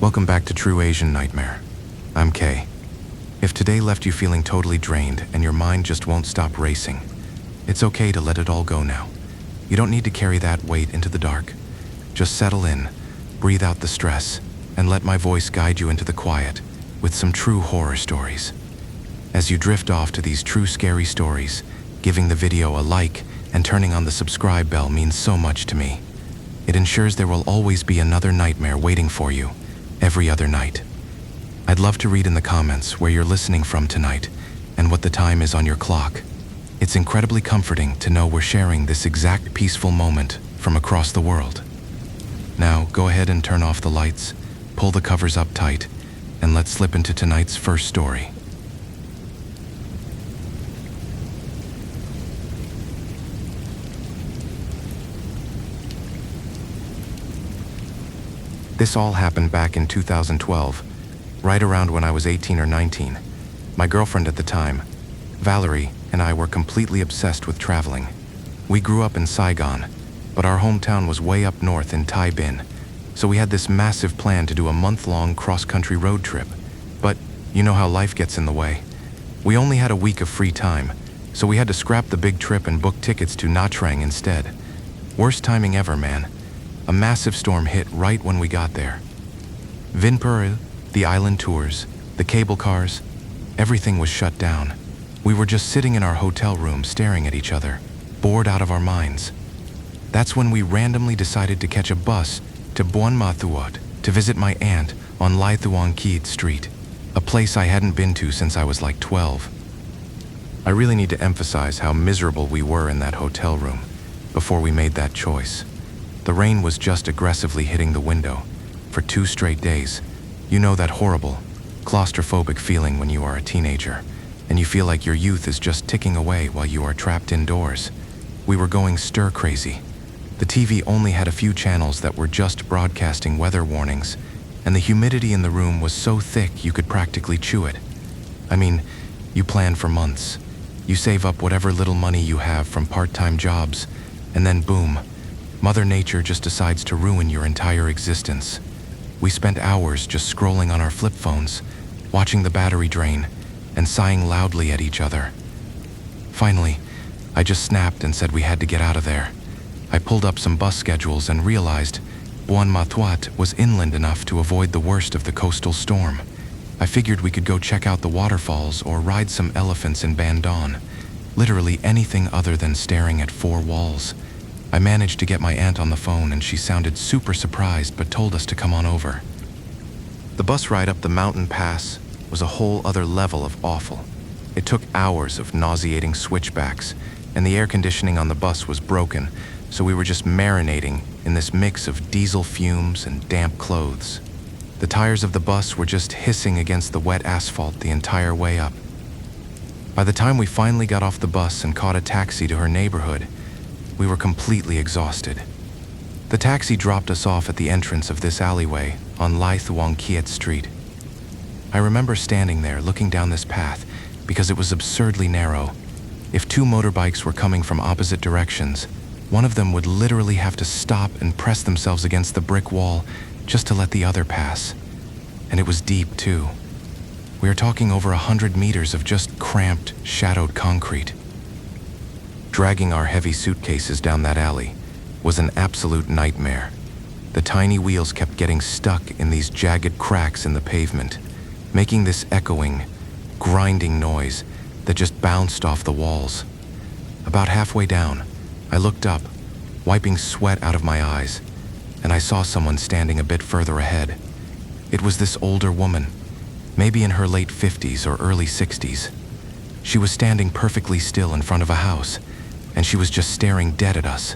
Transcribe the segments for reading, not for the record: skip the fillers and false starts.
Welcome back to True Asian Nightmare. I'm Kay. If today left you feeling totally drained and your mind just won't stop racing, it's okay to let it all go now. You don't need to carry that weight into the dark. Just settle in, breathe out the stress, and let my voice guide you into the quiet with some true horror stories. As you drift off to these true scary stories, giving the video a like and turning on the subscribe bell means so much to me. It ensures there will always be another nightmare waiting for you every other night. I'd love to read in the comments where you're listening from tonight and what the time is on your clock. It's incredibly comforting to know we're sharing this exact peaceful moment from across the world. Now, go ahead and turn off the lights, pull the covers up tight, and let's slip into tonight's first story. This all happened back in 2012, right around when I was 18 or 19. My girlfriend at the time, Valerie, and I were completely obsessed with traveling. We grew up in Saigon, but our hometown was way up north in Tai Bin, so we had this massive plan to do a month-long cross-country road trip. But you know how life gets in the way. We only had a week of free time, so we had to scrap the big trip and book tickets to Nha Trang instead. Worst timing ever, man. A massive storm hit right when we got there. Vinpearl, the island tours, the cable cars, everything was shut down. We were just sitting in our hotel room staring at each other, bored out of our minds. That's when we randomly decided to catch a bus to Buon Ma Thuot to visit my aunt on Lai Thuong Kiet Street, a place I hadn't been to since I was like 12. I really need to emphasize how miserable we were in that hotel room before we made that choice. The rain was just aggressively hitting the window for 2 straight days. You know that horrible, claustrophobic feeling when you are a teenager and you feel like your youth is just ticking away while you are trapped indoors. We were going stir crazy. The TV only had a few channels that were just broadcasting weather warnings, and the humidity in the room was so thick you could practically chew it. I mean, you plan for months. You save up whatever little money you have from part-time jobs, and then boom, Mother Nature just decides to ruin your entire existence. We spent hours just scrolling on our flip phones, watching the battery drain, and sighing loudly at each other. Finally, I just snapped and said we had to get out of there. I pulled up some bus schedules and realized Buon Ma Thuot was inland enough to avoid the worst of the coastal storm. I figured we could go check out the waterfalls or ride some elephants in Bandon. Literally anything other than staring at 4 walls. I managed to get my aunt on the phone and she sounded super surprised but told us to come on over. The bus ride up the mountain pass was a whole other level of awful. It took hours of nauseating switchbacks, and the air conditioning on the bus was broken, so we were just marinating in this mix of diesel fumes and damp clothes. The tires of the bus were just hissing against the wet asphalt the entire way up. By the time we finally got off the bus and caught a taxi to her neighborhood, we were completely exhausted. The taxi dropped us off at the entrance of this alleyway on Lai Thuong Kiet Street. I remember standing there looking down this path because it was absurdly narrow. If 2 motorbikes were coming from opposite directions, one of them would literally have to stop and press themselves against the brick wall just to let the other pass. And it was deep too. We are talking over 100 meters of just cramped, shadowed concrete. Dragging our heavy suitcases down that alley was an absolute nightmare. The tiny wheels kept getting stuck in these jagged cracks in the pavement, making this echoing, grinding noise that just bounced off the walls. About halfway down, I looked up, wiping sweat out of my eyes, and I saw someone standing a bit further ahead. It was this older woman, maybe in her late 50s or early 60s. She was standing perfectly still in front of a house, and she was just staring dead at us.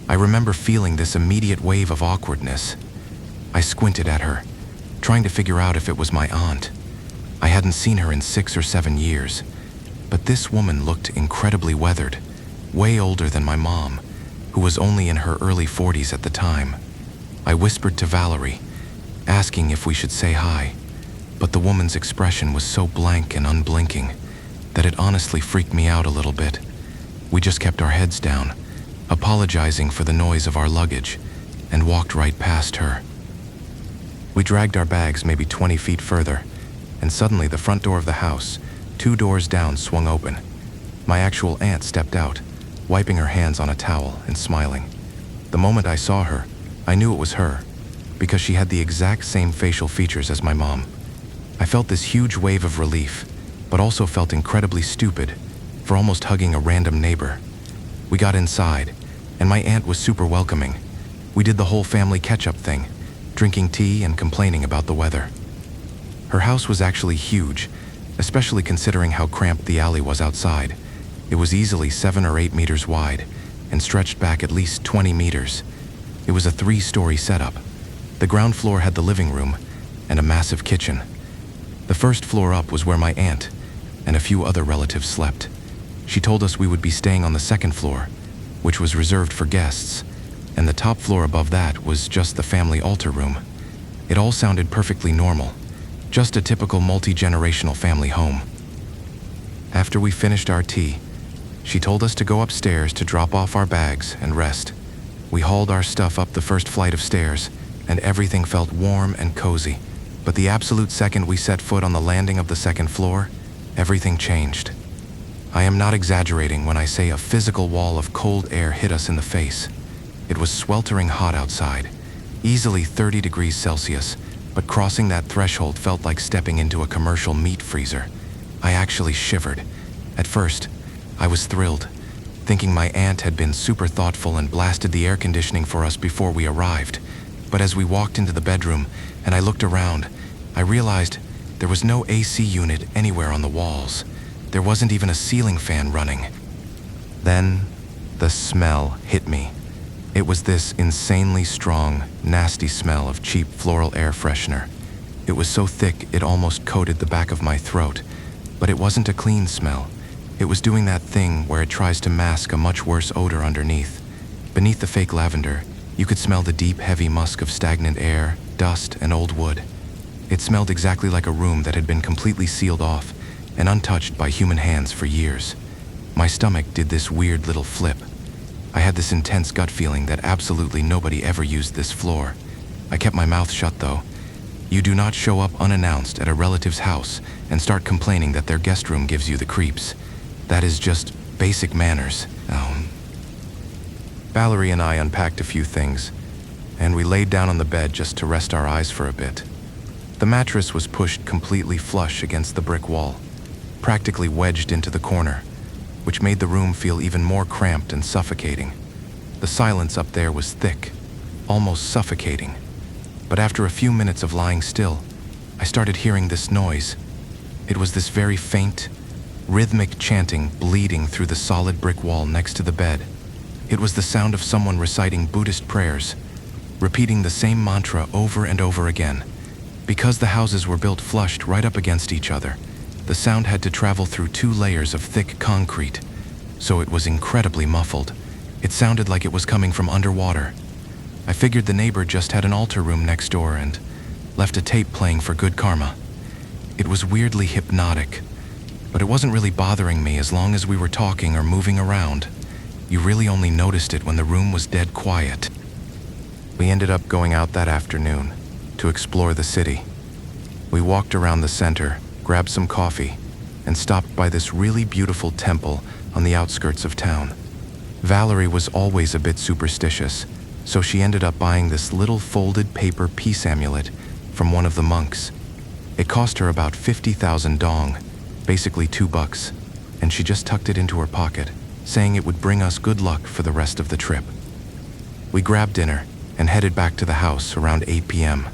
I remember feeling this immediate wave of awkwardness. I squinted at her, trying to figure out if it was my aunt. I hadn't seen her in 6 or 7 years, but this woman looked incredibly weathered, way older than my mom, who was only in her early 40s at the time. I whispered to Valerie, asking if we should say hi, but the woman's expression was so blank and unblinking that it honestly freaked me out a little bit. We just kept our heads down, apologizing for the noise of our luggage, and walked right past her. We dragged our bags maybe 20 feet further, and suddenly the front door of the house, 2 doors down, swung open. My actual aunt stepped out, wiping her hands on a towel and smiling. The moment I saw her, I knew it was her, because she had the exact same facial features as my mom. I felt this huge wave of relief, but also felt incredibly stupid for almost hugging a random neighbor. We got inside, and my aunt was super welcoming. We did the whole family catch-up thing, drinking tea and complaining about the weather. Her house was actually huge, especially considering how cramped the alley was outside. It was easily 7 or 8 meters wide and stretched back at least 20 meters. It was a 3-story setup. The ground floor had the living room and a massive kitchen. The first floor up was where my aunt and a few other relatives slept. She told us we would be staying on the second floor, which was reserved for guests, and the top floor above that was just the family altar room. It all sounded perfectly normal, just a typical multi-generational family home. After we finished our tea, she told us to go upstairs to drop off our bags and rest. We hauled our stuff up the first flight of stairs, and everything felt warm and cozy. But the absolute second we set foot on the landing of the second floor, everything changed. I am not exaggerating when I say a physical wall of cold air hit us in the face. It was sweltering hot outside, easily 30 degrees Celsius, but crossing that threshold felt like stepping into a commercial meat freezer. I actually shivered. At first, I was thrilled, thinking my aunt had been super thoughtful and blasted the air conditioning for us before we arrived. But as we walked into the bedroom and I looked around, I realized there was no AC unit anywhere on the walls. There wasn't even a ceiling fan running. Then, the smell hit me. It was this insanely strong, nasty smell of cheap floral air freshener. It was so thick it almost coated the back of my throat, but it wasn't a clean smell. It was doing that thing where it tries to mask a much worse odor underneath. Beneath the fake lavender, you could smell the deep, heavy musk of stagnant air, dust, and old wood. It smelled exactly like a room that had been completely sealed off and untouched by human hands for years. My stomach did this weird little flip. I had this intense gut feeling that absolutely nobody ever used this floor. I kept my mouth shut though. You do not show up unannounced at a relative's house and start complaining that their guest room gives you the creeps. That is just basic manners. Valerie and I unpacked a few things, and we laid down on the bed just to rest our eyes for a bit. The mattress was pushed completely flush against the brick wall, practically wedged into the corner, which made the room feel even more cramped and suffocating. The silence up there was thick, almost suffocating. But after a few minutes of lying still, I started hearing this noise. It was this very faint, rhythmic chanting bleeding through the solid brick wall next to the bed. It was the sound of someone reciting Buddhist prayers, repeating the same mantra over and over again. Because the houses were built flushed right up against each other, the sound had to travel through 2 layers of thick concrete, so it was incredibly muffled. It sounded like it was coming from underwater. I figured the neighbor just had an altar room next door and left a tape playing for good karma. It was weirdly hypnotic, but it wasn't really bothering me as long as we were talking or moving around. You really only noticed it when the room was dead quiet. We ended up going out that afternoon to explore the city. We walked around the center, grabbed some coffee, and stopped by this really beautiful temple on the outskirts of town. Valerie was always a bit superstitious, so she ended up buying this little folded paper peace amulet from one of the monks. It cost her about 50,000 dong, basically $2, and she just tucked it into her pocket, saying it would bring us good luck for the rest of the trip. We grabbed dinner and headed back to the house around 8 p.m.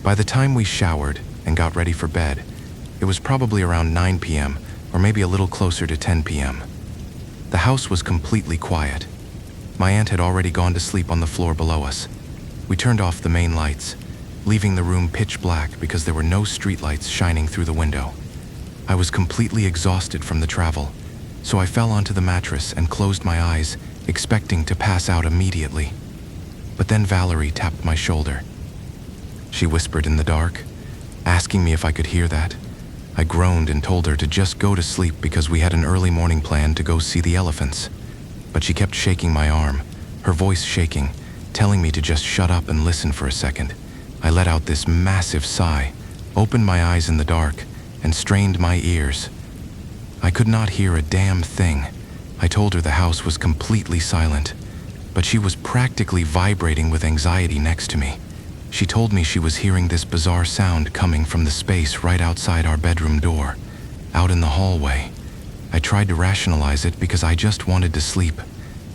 By the time we showered and got ready for bed, it was probably around 9 p.m. or maybe a little closer to 10 p.m. The house was completely quiet. My aunt had already gone to sleep on the floor below us. We turned off the main lights, leaving the room pitch black because there were no streetlights shining through the window. I was completely exhausted from the travel, so I fell onto the mattress and closed my eyes, expecting to pass out immediately. But then Valerie tapped my shoulder. She whispered in the dark, asking me if I could hear that. I groaned and told her to just go to sleep because we had an early morning plan to go see the elephants. But she kept shaking my arm, her voice shaking, telling me to just shut up and listen for a second. I let out this massive sigh, opened my eyes in the dark, and strained my ears. I could not hear a damn thing. I told her the house was completely silent, but she was practically vibrating with anxiety next to me. She told me she was hearing this bizarre sound coming from the space right outside our bedroom door, out in the hallway. I tried to rationalize it because I just wanted to sleep.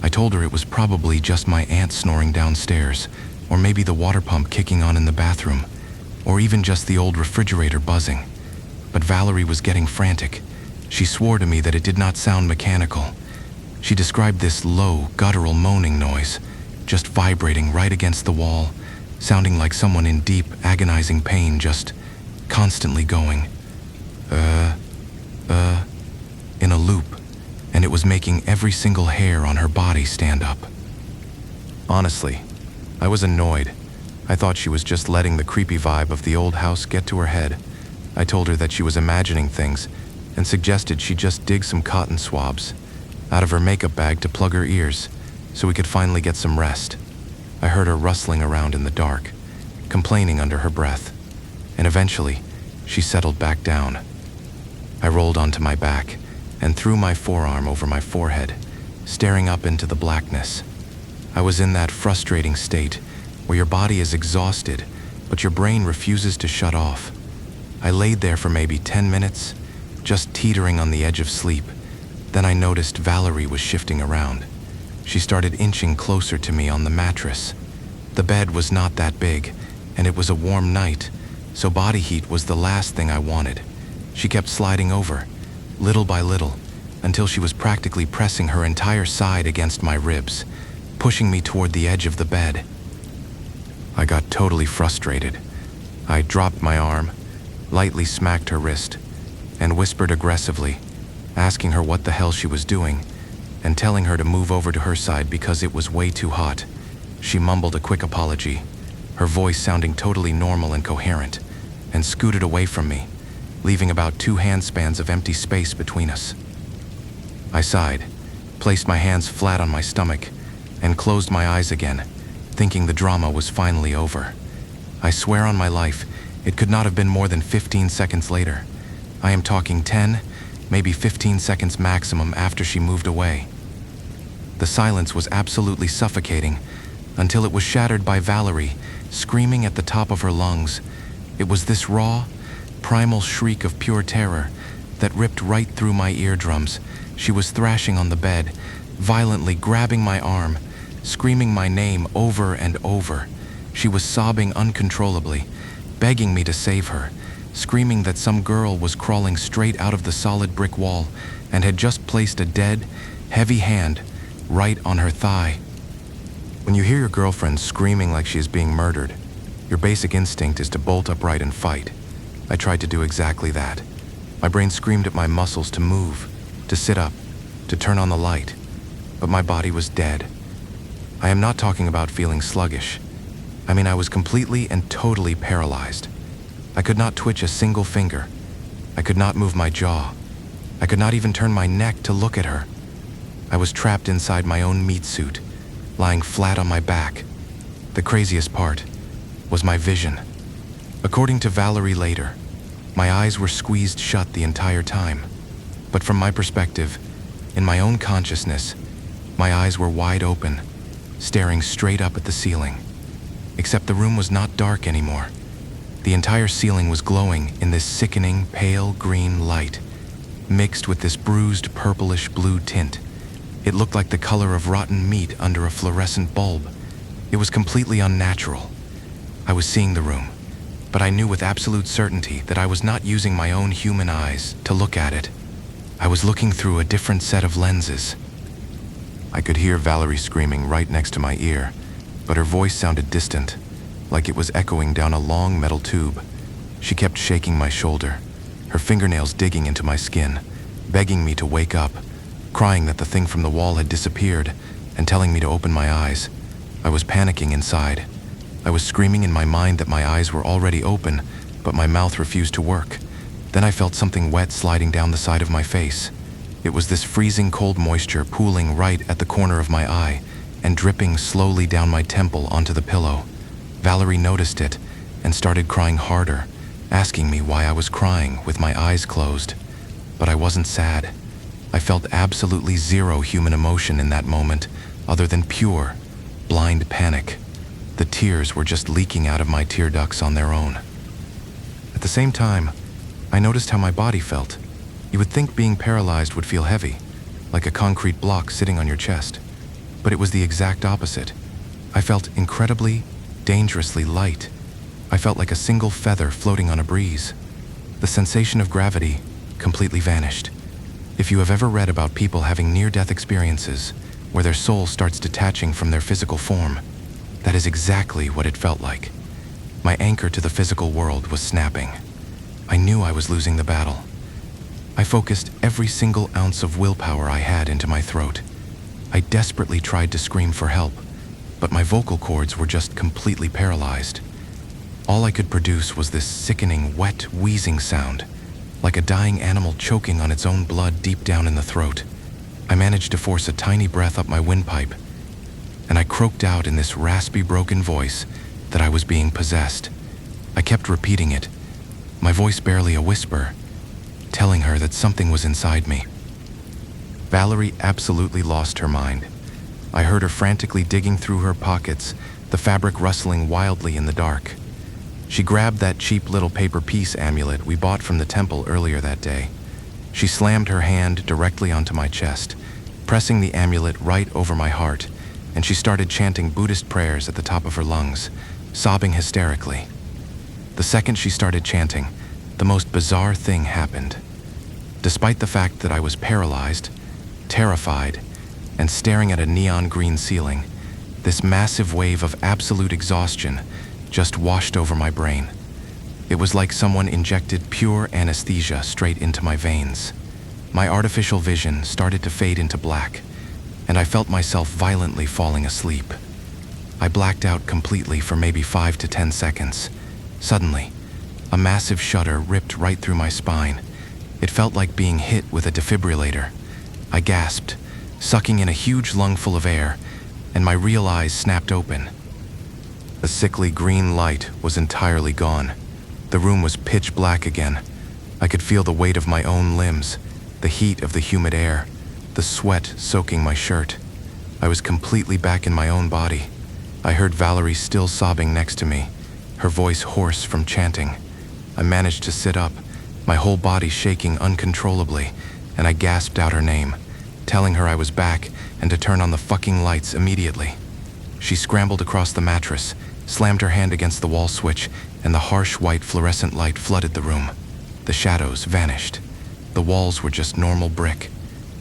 I told her it was probably just my aunt snoring downstairs, or maybe the water pump kicking on in the bathroom, or even just the old refrigerator buzzing. But Valerie was getting frantic. She swore to me that it did not sound mechanical. She described this low, guttural moaning noise, just vibrating right against the wall, sounding like someone in deep, agonizing pain, just constantly going, in a loop, and it was making every single hair on her body stand up. Honestly, I was annoyed. I thought she was just letting the creepy vibe of the old house get to her head. I told her that she was imagining things and suggested she just dig some cotton swabs out of her makeup bag to plug her ears so we could finally get some rest. I heard her rustling around in the dark, complaining under her breath, and eventually she settled back down. I rolled onto my back and threw my forearm over my forehead, staring up into the blackness. I was in that frustrating state where your body is exhausted, but your brain refuses to shut off. I laid there for maybe 10 minutes, just teetering on the edge of sleep. Then I noticed Valerie was shifting around. She started inching closer to me on the mattress. The bed was not that big, and it was a warm night, so body heat was the last thing I wanted. She kept sliding over, little by little, until she was practically pressing her entire side against my ribs, pushing me toward the edge of the bed. I got totally frustrated. I dropped my arm, lightly smacked her wrist, and whispered aggressively, asking her what the hell she was doing, and telling her to move over to her side because it was way too hot. She mumbled a quick apology, her voice sounding totally normal and coherent, and scooted away from me, leaving about 2 handspans of empty space between us. I sighed, placed my hands flat on my stomach, and closed my eyes again, thinking the drama was finally over. I swear on my life, it could not have been more than 15 seconds later. I am talking 10, maybe 15 seconds maximum after she moved away. The silence was absolutely suffocating until it was shattered by Valerie screaming at the top of her lungs. It was this raw, primal shriek of pure terror that ripped right through my eardrums. She was thrashing on the bed, violently grabbing my arm, screaming my name over and over. She was sobbing uncontrollably, begging me to save her, screaming that some girl was crawling straight out of the solid brick wall and had just placed a dead, heavy hand right on her thigh. When you hear your girlfriend screaming like she is being murdered, your basic instinct is to bolt upright and fight. I tried to do exactly that. My brain screamed at my muscles to move, to sit up, to turn on the light, but my body was dead. I am not talking about feeling sluggish. I mean, I was completely and totally paralyzed. I could not twitch a single finger. I could not move my jaw. I could not even turn my neck to look at her. I was trapped inside my own meat suit, lying flat on my back. The craziest part was my vision. According to Valerie later, my eyes were squeezed shut the entire time. But from my perspective, in my own consciousness, my eyes were wide open, staring straight up at the ceiling. Except the room was not dark anymore. The entire ceiling was glowing in this sickening pale green light, mixed with this bruised purplish blue tint. It looked like the color of rotten meat under a fluorescent bulb. It was completely unnatural. I was seeing the room, but I knew with absolute certainty that I was not using my own human eyes to look at it. I was looking through a different set of lenses. I could hear Valerie screaming right next to my ear, but her voice sounded distant, like it was echoing down a long metal tube. She kept shaking my shoulder, her fingernails digging into my skin, begging me to wake up, crying that the thing from the wall had disappeared, and telling me to open my eyes. I was panicking inside. I was screaming in my mind that my eyes were already open, but my mouth refused to work. Then I felt something wet sliding down the side of my face. It was this freezing cold moisture pooling right at the corner of my eye and dripping slowly down my temple onto the pillow. Valerie noticed it and started crying harder, asking me why I was crying with my eyes closed. But I wasn't sad. I felt absolutely zero human emotion in that moment, other than pure, blind panic. The tears were just leaking out of my tear ducts on their own. At the same time, I noticed how my body felt. You would think being paralyzed would feel heavy, like a concrete block sitting on your chest. But it was the exact opposite. I felt incredibly, dangerously light. I felt like a single feather floating on a breeze. The sensation of gravity completely vanished. If you have ever read about people having near-death experiences, where their soul starts detaching from their physical form, that is exactly what it felt like. My anchor to the physical world was snapping. I knew I was losing the battle. I focused every single ounce of willpower I had into my throat. I desperately tried to scream for help, but my vocal cords were just completely paralyzed. All I could produce was this sickening, wet, wheezing sound, like a dying animal choking on its own blood deep down in the throat. I managed to force a tiny breath up my windpipe, and I croaked out in this raspy, broken voice that I was being possessed. I kept repeating it, my voice barely a whisper, telling her that something was inside me. Valerie absolutely lost her mind. I heard her frantically digging through her pockets, the fabric rustling wildly in the dark. She grabbed that cheap little paper peace amulet we bought from the temple earlier that day. She slammed her hand directly onto my chest, pressing the amulet right over my heart, and she started chanting Buddhist prayers at the top of her lungs, sobbing hysterically. The second she started chanting, the most bizarre thing happened. Despite the fact that I was paralyzed, terrified, and staring at a neon green ceiling, this massive wave of absolute exhaustion just washed over my brain. It was like someone injected pure anesthesia straight into my veins. My artificial vision started to fade into black, and I felt myself violently falling asleep. I blacked out completely for maybe 5 to 10 seconds. Suddenly, a massive shudder ripped right through my spine. It felt like being hit with a defibrillator. I gasped, sucking in a huge lungful of air, and my real eyes snapped open. The sickly green light was entirely gone. The room was pitch black again. I could feel the weight of my own limbs, the heat of the humid air, the sweat soaking my shirt. I was completely back in my own body. I heard Valerie still sobbing next to me, her voice hoarse from chanting. I managed to sit up, my whole body shaking uncontrollably, and I gasped out her name, telling her I was back and to turn on the fucking lights immediately. She scrambled across the mattress, slammed her hand against the wall switch, and the harsh white fluorescent light flooded the room. The shadows vanished. The walls were just normal brick.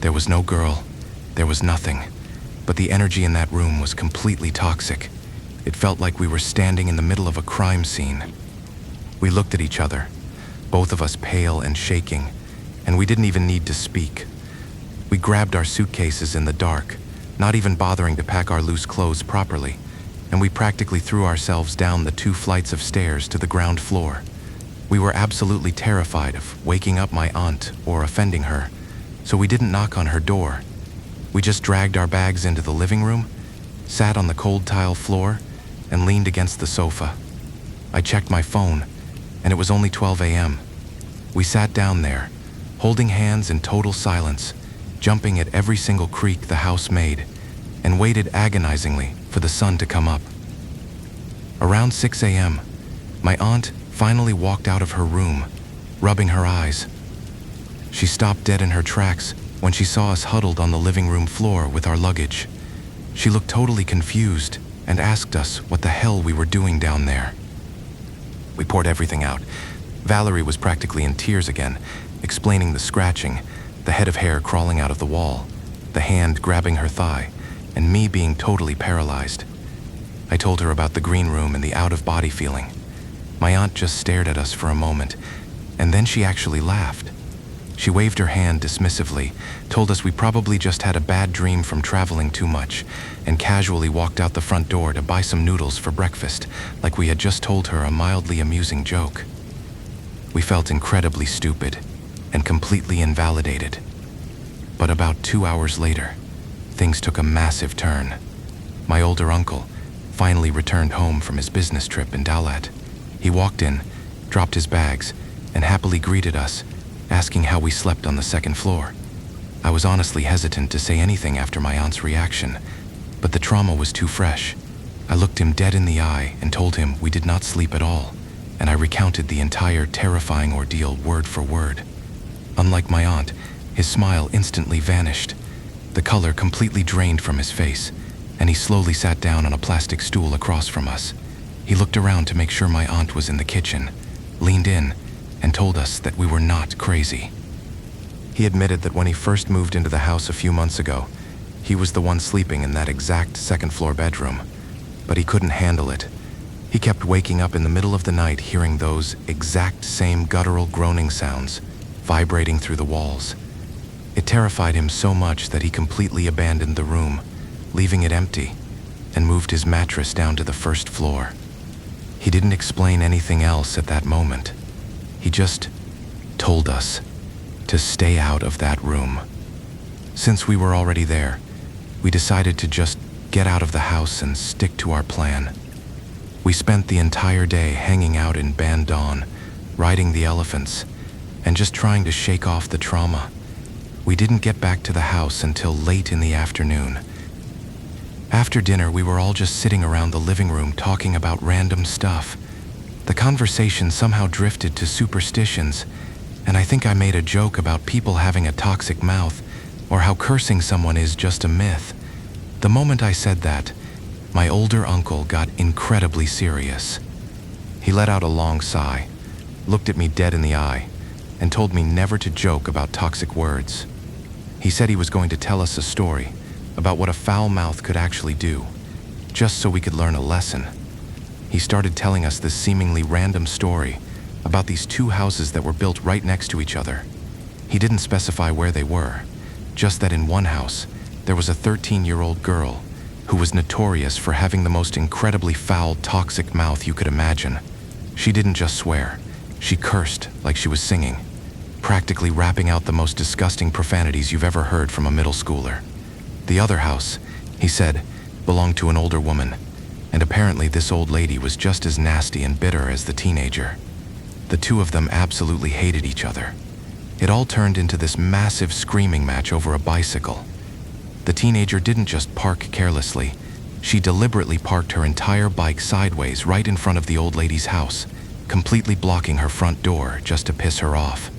There was no girl. There was nothing. But the energy in that room was completely toxic. It felt like we were standing in the middle of a crime scene. We looked at each other, both of us pale and shaking, and we didn't even need to speak. We grabbed our suitcases in the dark, not even bothering to pack our loose clothes properly, and we practically threw ourselves down the 2 flights of stairs to the ground floor. We were absolutely terrified of waking up my aunt or offending her, so we didn't knock on her door. We just dragged our bags into the living room, sat on the cold tile floor, and leaned against the sofa. I checked my phone, and it was only 12 a.m. We sat down there, holding hands in total silence, jumping at every single creak the house made, and waited agonizingly for the sun to come up. Around 6 a.m., my aunt finally walked out of her room, rubbing her eyes. She stopped dead in her tracks when she saw us huddled on the living room floor with our luggage. She looked totally confused and asked us what the hell we were doing down there. We poured everything out. Valerie was practically in tears again, explaining the scratching, the head of hair crawling out of the wall, the hand grabbing her thigh, and me being totally paralyzed. I told her about the green room and the out-of-body feeling. My aunt just stared at us for a moment, and then she actually laughed. She waved her hand dismissively, told us we probably just had a bad dream from traveling too much, and casually walked out the front door to buy some noodles for breakfast, like we had just told her a mildly amusing joke. We felt incredibly stupid and completely invalidated. But about 2 hours later, things took a massive turn. My older uncle finally returned home from his business trip in Dalat. He walked in, dropped his bags, and happily greeted us, asking how we slept on the second floor. I was honestly hesitant to say anything after my aunt's reaction, but the trauma was too fresh. I looked him dead in the eye and told him we did not sleep at all, and I recounted the entire terrifying ordeal word for word. Unlike my aunt, his smile instantly vanished. The color completely drained from his face, and he slowly sat down on a plastic stool across from us. He looked around to make sure my aunt was in the kitchen, leaned in, and told us that we were not crazy. He admitted that when he first moved into the house a few months ago, he was the one sleeping in that exact second-floor bedroom, but he couldn't handle it. He kept waking up in the middle of the night hearing those exact same guttural groaning sounds vibrating through the walls. It terrified him so much that he completely abandoned the room, leaving it empty, and moved his mattress down to the first floor. He didn't explain anything else at that moment. He just told us to stay out of that room. Since we were already there, we decided to just get out of the house and stick to our plan. We spent the entire day hanging out in Bandon, riding the elephants, and just trying to shake off the trauma. We didn't get back to the house until late in the afternoon. After dinner, we were all just sitting around the living room talking about random stuff. The conversation somehow drifted to superstitions, and I think I made a joke about people having a toxic mouth, or how cursing someone is just a myth. The moment I said that, my older uncle got incredibly serious. He let out a long sigh, looked at me dead in the eye, and told me never to joke about toxic words. He said he was going to tell us a story about what a foul mouth could actually do, just so we could learn a lesson. He started telling us this seemingly random story about these two houses that were built right next to each other. He didn't specify where they were, just that in one house, there was a 13-year-old girl who was notorious for having the most incredibly foul, toxic mouth you could imagine. She didn't just swear, she cursed like she was singing, practically rapping out the most disgusting profanities you've ever heard from a middle schooler. The other house, he said, belonged to an older woman, and apparently this old lady was just as nasty and bitter as the teenager. The two of them absolutely hated each other. It all turned into this massive screaming match over a bicycle. The teenager didn't just park carelessly, she deliberately parked her entire bike sideways right in front of the old lady's house, completely blocking her front door just to piss her off.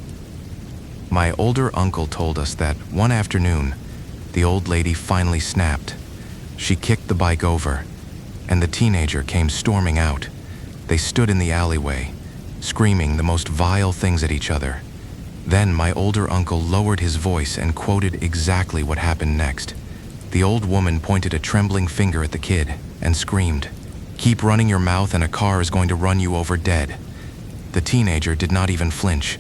My older uncle told us that one afternoon, the old lady finally snapped. She kicked the bike over, and the teenager came storming out. They stood in the alleyway, screaming the most vile things at each other. Then my older uncle lowered his voice and quoted exactly what happened next. The old woman pointed a trembling finger at the kid and screamed, "Keep running your mouth and a car is going to run you over dead." The teenager did not even flinch.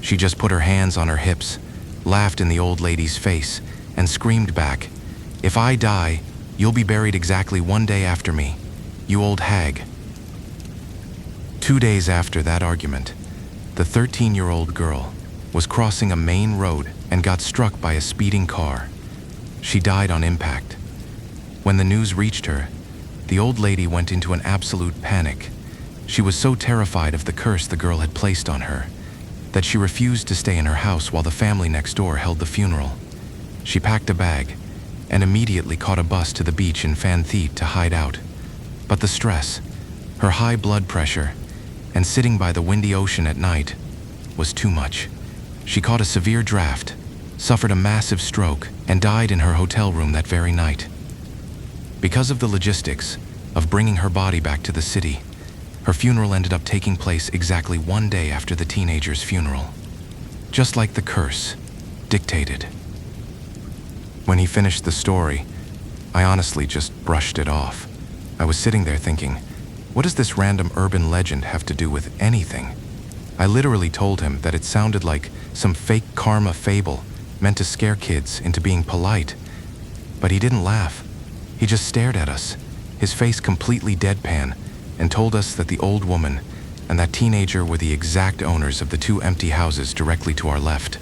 She just put her hands on her hips, laughed in the old lady's face, and screamed back, "If I die, you'll be buried exactly 1 day after me, you old hag." 2 days after that argument, the 13-year-old girl was crossing a main road and got struck by a speeding car. She died on impact. When the news reached her, the old lady went into an absolute panic. She was so terrified of the curse the girl had placed on her that she refused to stay in her house while the family next door held the funeral. She packed a bag and immediately caught a bus to the beach in Fantheet to hide out. But the stress, her high blood pressure, and sitting by the windy ocean at night was too much. She caught a severe draft, suffered a massive stroke, and died in her hotel room that very night. Because of the logistics of bringing her body back to the city, her funeral ended up taking place exactly 1 day after the teenager's funeral, just like the curse dictated. When he finished the story, I honestly just brushed it off. I was sitting there thinking, what does this random urban legend have to do with anything? I literally told him that it sounded like some fake karma fable meant to scare kids into being polite. But he didn't laugh. He just stared at us, his face completely deadpan, and told us that the old woman and that teenager were the exact owners of the 2 empty houses directly to our left.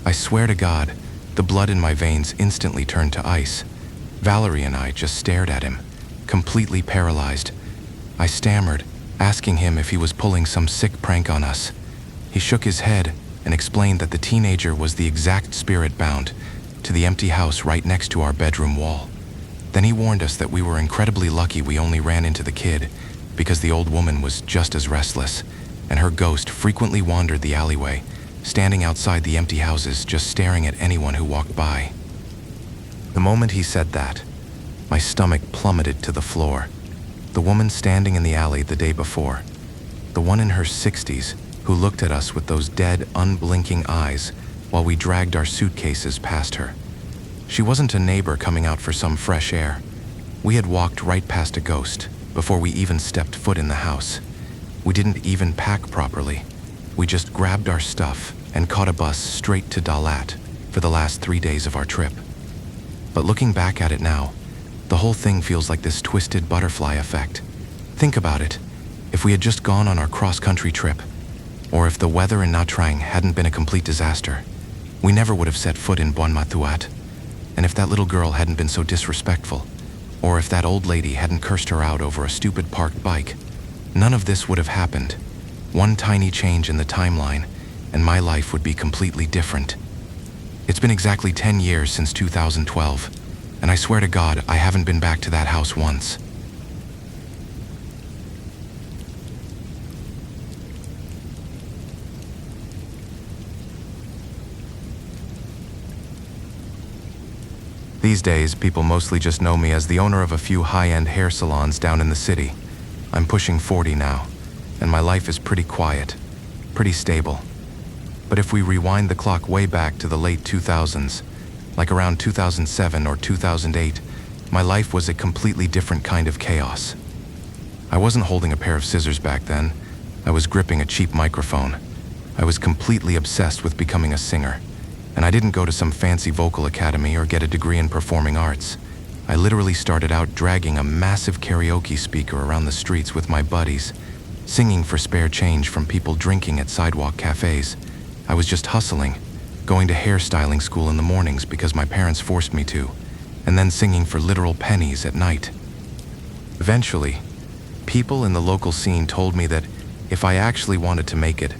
I swear to God, the blood in my veins instantly turned to ice. Valerie and I just stared at him, completely paralyzed. I stammered, asking him if he was pulling some sick prank on us. He shook his head and explained that the teenager was the exact spirit bound to the empty house right next to our bedroom wall. Then he warned us that we were incredibly lucky we only ran into the kid because the old woman was just as restless, and her ghost frequently wandered the alleyway, standing outside the empty houses just staring at anyone who walked by. The moment he said that, my stomach plummeted to the floor. The woman standing in the alley the day before, the one in her 60s who looked at us with those dead, unblinking eyes while we dragged our suitcases past her. She wasn't a neighbor coming out for some fresh air. We had walked right past a ghost before we even stepped foot in the house. We didn't even pack properly. We just grabbed our stuff and caught a bus straight to Dalat for the last 3 days of our trip. But looking back at it now, the whole thing feels like this twisted butterfly effect. Think about it. If we had just gone on our cross-country trip, or if the weather in Nha Trang hadn't been a complete disaster, we never would have set foot in Buon Ma Thuat. And if that little girl hadn't been so disrespectful, or if that old lady hadn't cursed her out over a stupid parked bike, none of this would have happened. One tiny change in the timeline, and my life would be completely different. It's been exactly 10 years since 2012, and I swear to God, I haven't been back to that house once. These days, people mostly just know me as the owner of a few high-end hair salons down in the city. I'm pushing 40 now, and my life is pretty quiet, pretty stable. But if we rewind the clock way back to the late 2000s, like around 2007 or 2008, my life was a completely different kind of chaos. I wasn't holding a pair of scissors back then. I was gripping a cheap microphone. I was completely obsessed with becoming a singer. And I didn't go to some fancy vocal academy or get a degree in performing arts. I literally started out dragging a massive karaoke speaker around the streets with my buddies, singing for spare change from people drinking at sidewalk cafes. I was just hustling, going to hairstyling school in the mornings because my parents forced me to, and then singing for literal pennies at night. Eventually, people in the local scene told me that if I actually wanted to make it,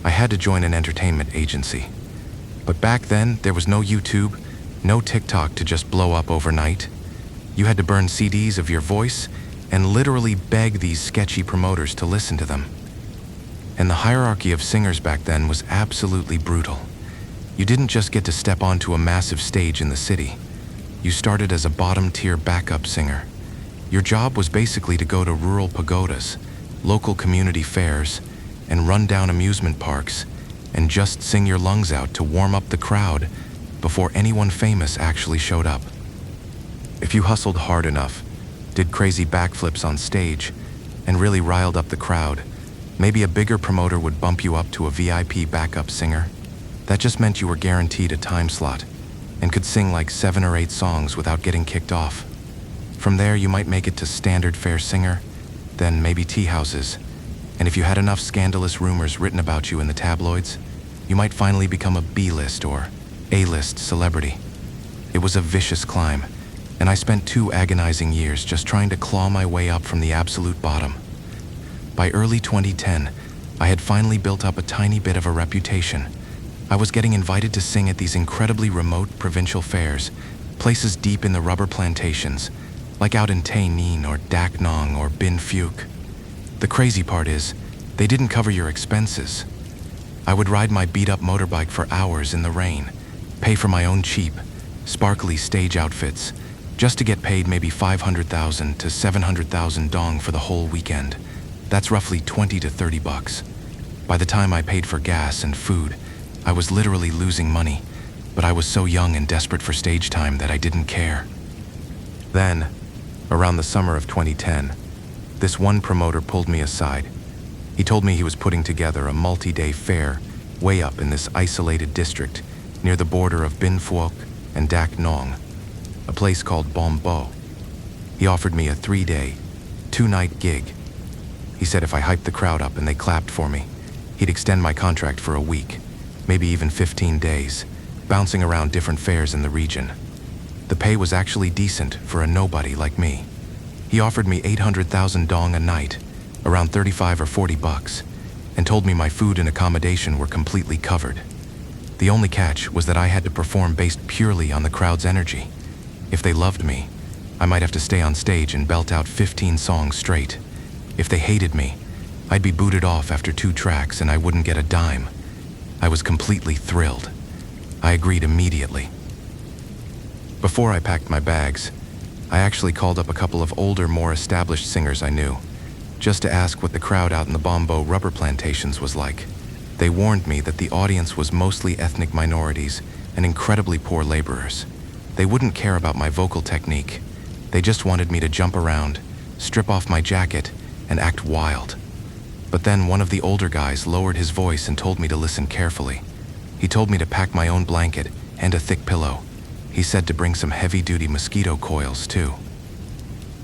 I had to join an entertainment agency. But back then, there was no YouTube, no TikTok to just blow up overnight. You had to burn CDs of your voice and literally beg these sketchy promoters to listen to them. And the hierarchy of singers back then was absolutely brutal. You didn't just get to step onto a massive stage in the city. You started as a bottom-tier backup singer. Your job was basically to go to rural pagodas, local community fairs, and run-down amusement parks, and just sing your lungs out to warm up the crowd before anyone famous actually showed up. If you hustled hard enough, did crazy backflips on stage, and really riled up the crowd, maybe a bigger promoter would bump you up to a VIP backup singer. That just meant you were guaranteed a time slot and could sing like 7 or 8 songs without getting kicked off. From there, you might make it to standard fare singer, then maybe tea houses. And if you had enough scandalous rumors written about you in the tabloids, you might finally become a B-list or A-list celebrity. It was a vicious climb, and I spent 2 agonizing years just trying to claw my way up from the absolute bottom. By early 2010, I had finally built up a tiny bit of a reputation. I was getting invited to sing at these incredibly remote provincial fairs, places deep in the rubber plantations, like out in Tay Ninh or Dak Nong or Bin Phuc. The crazy part is, they didn't cover your expenses. I would ride my beat-up motorbike for hours in the rain, pay for my own cheap, sparkly stage outfits, just to get paid maybe 500,000 to 700,000 dong for the whole weekend. That's roughly 20 to 30 bucks. By the time I paid for gas and food, I was literally losing money, but I was so young and desperate for stage time that I didn't care. Then, around the summer of 2010, this one promoter pulled me aside. He told me he was putting together a multi-day fair way up in this isolated district near the border of Bin Phuoc and Dak Nong, a place called Bom Bo. He offered me a 3-day, 2-night gig. He said if I hyped the crowd up and they clapped for me, he'd extend my contract for a week, maybe even 15 days, bouncing around different fairs in the region. The pay was actually decent for a nobody like me. He offered me 800,000 dong a night, around 35 or 40 bucks, and told me my food and accommodation were completely covered. The only catch was that I had to perform based purely on the crowd's energy. If they loved me, I might have to stay on stage and belt out 15 songs straight. If they hated me, I'd be booted off after 2 tracks and I wouldn't get a dime. I was completely thrilled. I agreed immediately. Before I packed my bags, I actually called up a couple of older, more established singers I knew, just to ask what the crowd out in the Bombo rubber plantations was like. They warned me that the audience was mostly ethnic minorities and incredibly poor laborers. They wouldn't care about my vocal technique. They just wanted me to jump around, strip off my jacket, and act wild. But then one of the older guys lowered his voice and told me to listen carefully. He told me to pack my own blanket and a thick pillow. He said to bring some heavy-duty mosquito coils, too.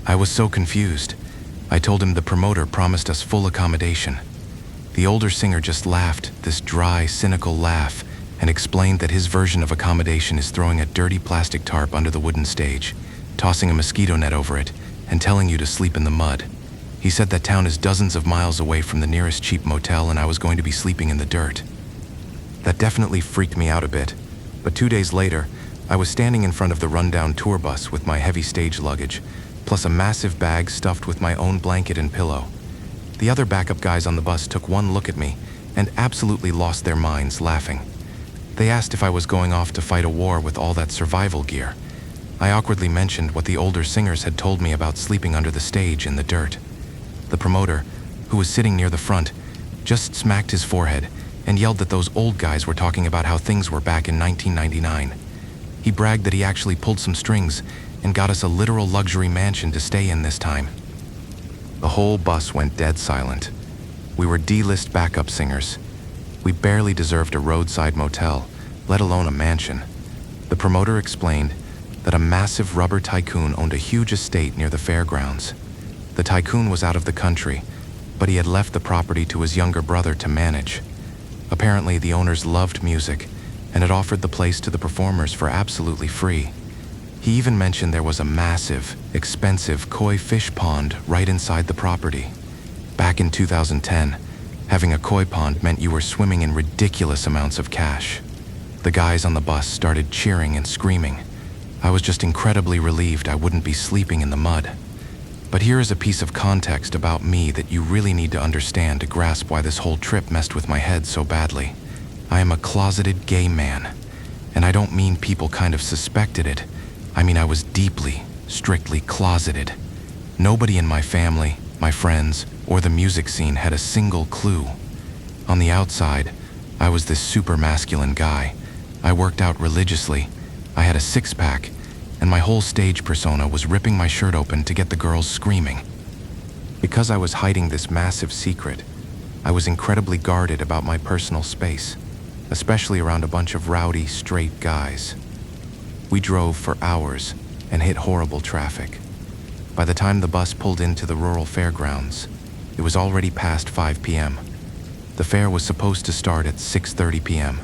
I was so confused. I told him the promoter promised us full accommodation. The older singer just laughed, this dry, cynical laugh, and explained that his version of accommodation is throwing a dirty plastic tarp under the wooden stage, tossing a mosquito net over it, and telling you to sleep in the mud. He said that town is dozens of miles away from the nearest cheap motel and I was going to be sleeping in the dirt. That definitely freaked me out a bit, but 2 days later, I was standing in front of the rundown tour bus with my heavy stage luggage, plus a massive bag stuffed with my own blanket and pillow. The other backup guys on the bus took one look at me and absolutely lost their minds laughing. They asked if I was going off to fight a war with all that survival gear. I awkwardly mentioned what the older singers had told me about sleeping under the stage in the dirt. The promoter, who was sitting near the front, just smacked his forehead and yelled that those old guys were talking about how things were back in 1999. He bragged that he actually pulled some strings and got us a literal luxury mansion to stay in this time. The whole bus went dead silent. We were D-list backup singers. We barely deserved a roadside motel, let alone a mansion. The promoter explained that a massive rubber tycoon owned a huge estate near the fairgrounds. The tycoon was out of the country, but he had left the property to his younger brother to manage. Apparently, the owners loved music and had offered the place to the performers for absolutely free. He even mentioned there was a massive, expensive koi fish pond right inside the property. Back in 2010, having a koi pond meant you were swimming in ridiculous amounts of cash. The guys on the bus started cheering and screaming. I was just incredibly relieved I wouldn't be sleeping in the mud. But here is a piece of context about me that you really need to understand to grasp why this whole trip messed with my head so badly. I am a closeted gay man, and I don't mean people kind of suspected it. I mean I was deeply, strictly closeted. Nobody in my family, my friends, or the music scene had a single clue. On the outside, I was this super masculine guy. I worked out religiously. I had a six-pack, and my whole stage persona was ripping my shirt open to get the girls screaming. Because I was hiding this massive secret, I was incredibly guarded about my personal space, especially around a bunch of rowdy, straight guys. We drove for hours and hit horrible traffic. By the time the bus pulled into the rural fairgrounds, it was already past 5 p.m. The fair was supposed to start at 6:30 p.m.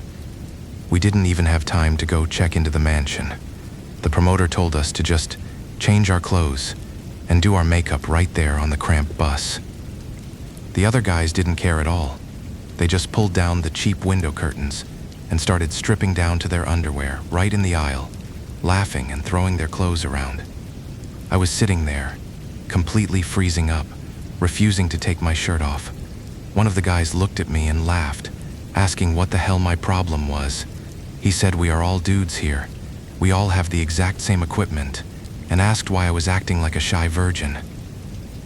We didn't even have time to go check into the mansion. The promoter told us to just change our clothes and do our makeup right there on the cramped bus. The other guys didn't care at all. They just pulled down the cheap window curtains and started stripping down to their underwear right in the aisle, laughing and throwing their clothes around. I was sitting there, completely freezing up, refusing to take my shirt off. One of the guys looked at me and laughed, asking what the hell my problem was. He said, "We are all dudes here. We all have the exact same equipment," and asked why I was acting like a shy virgin.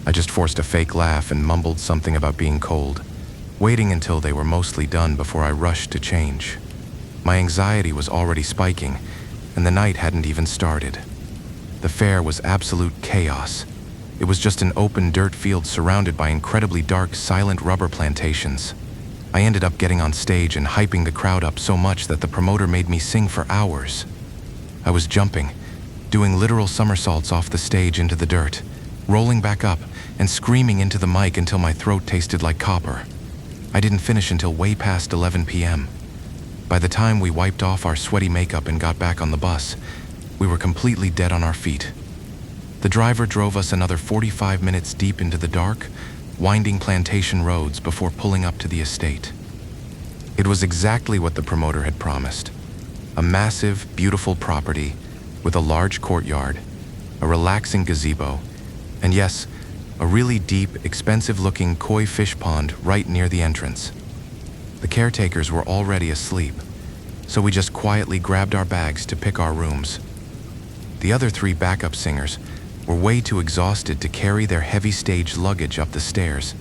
I just forced a fake laugh and mumbled something about being cold, waiting until they were mostly done before I rushed to change. My anxiety was already spiking, and the night hadn't even started. The fair was absolute chaos. It was just an open dirt field surrounded by incredibly dark, silent rubber plantations. I ended up getting on stage and hyping the crowd up so much that the promoter made me sing for hours. I was jumping, doing literal somersaults off the stage into the dirt, rolling back up and screaming into the mic until my throat tasted like copper. I didn't finish until way past 11 p.m. By the time we wiped off our sweaty makeup and got back on the bus, we were completely dead on our feet. The driver drove us another 45 minutes deep into the dark, winding plantation roads before pulling up to the estate. It was exactly what the promoter had promised. A massive, beautiful property with a large courtyard, a relaxing gazebo, and yes, a really deep, expensive-looking koi fish pond right near the entrance. The caretakers were already asleep, so we just quietly grabbed our bags to pick our rooms. The other 3 backup singers were way too exhausted to carry their heavy stage luggage up the stairs,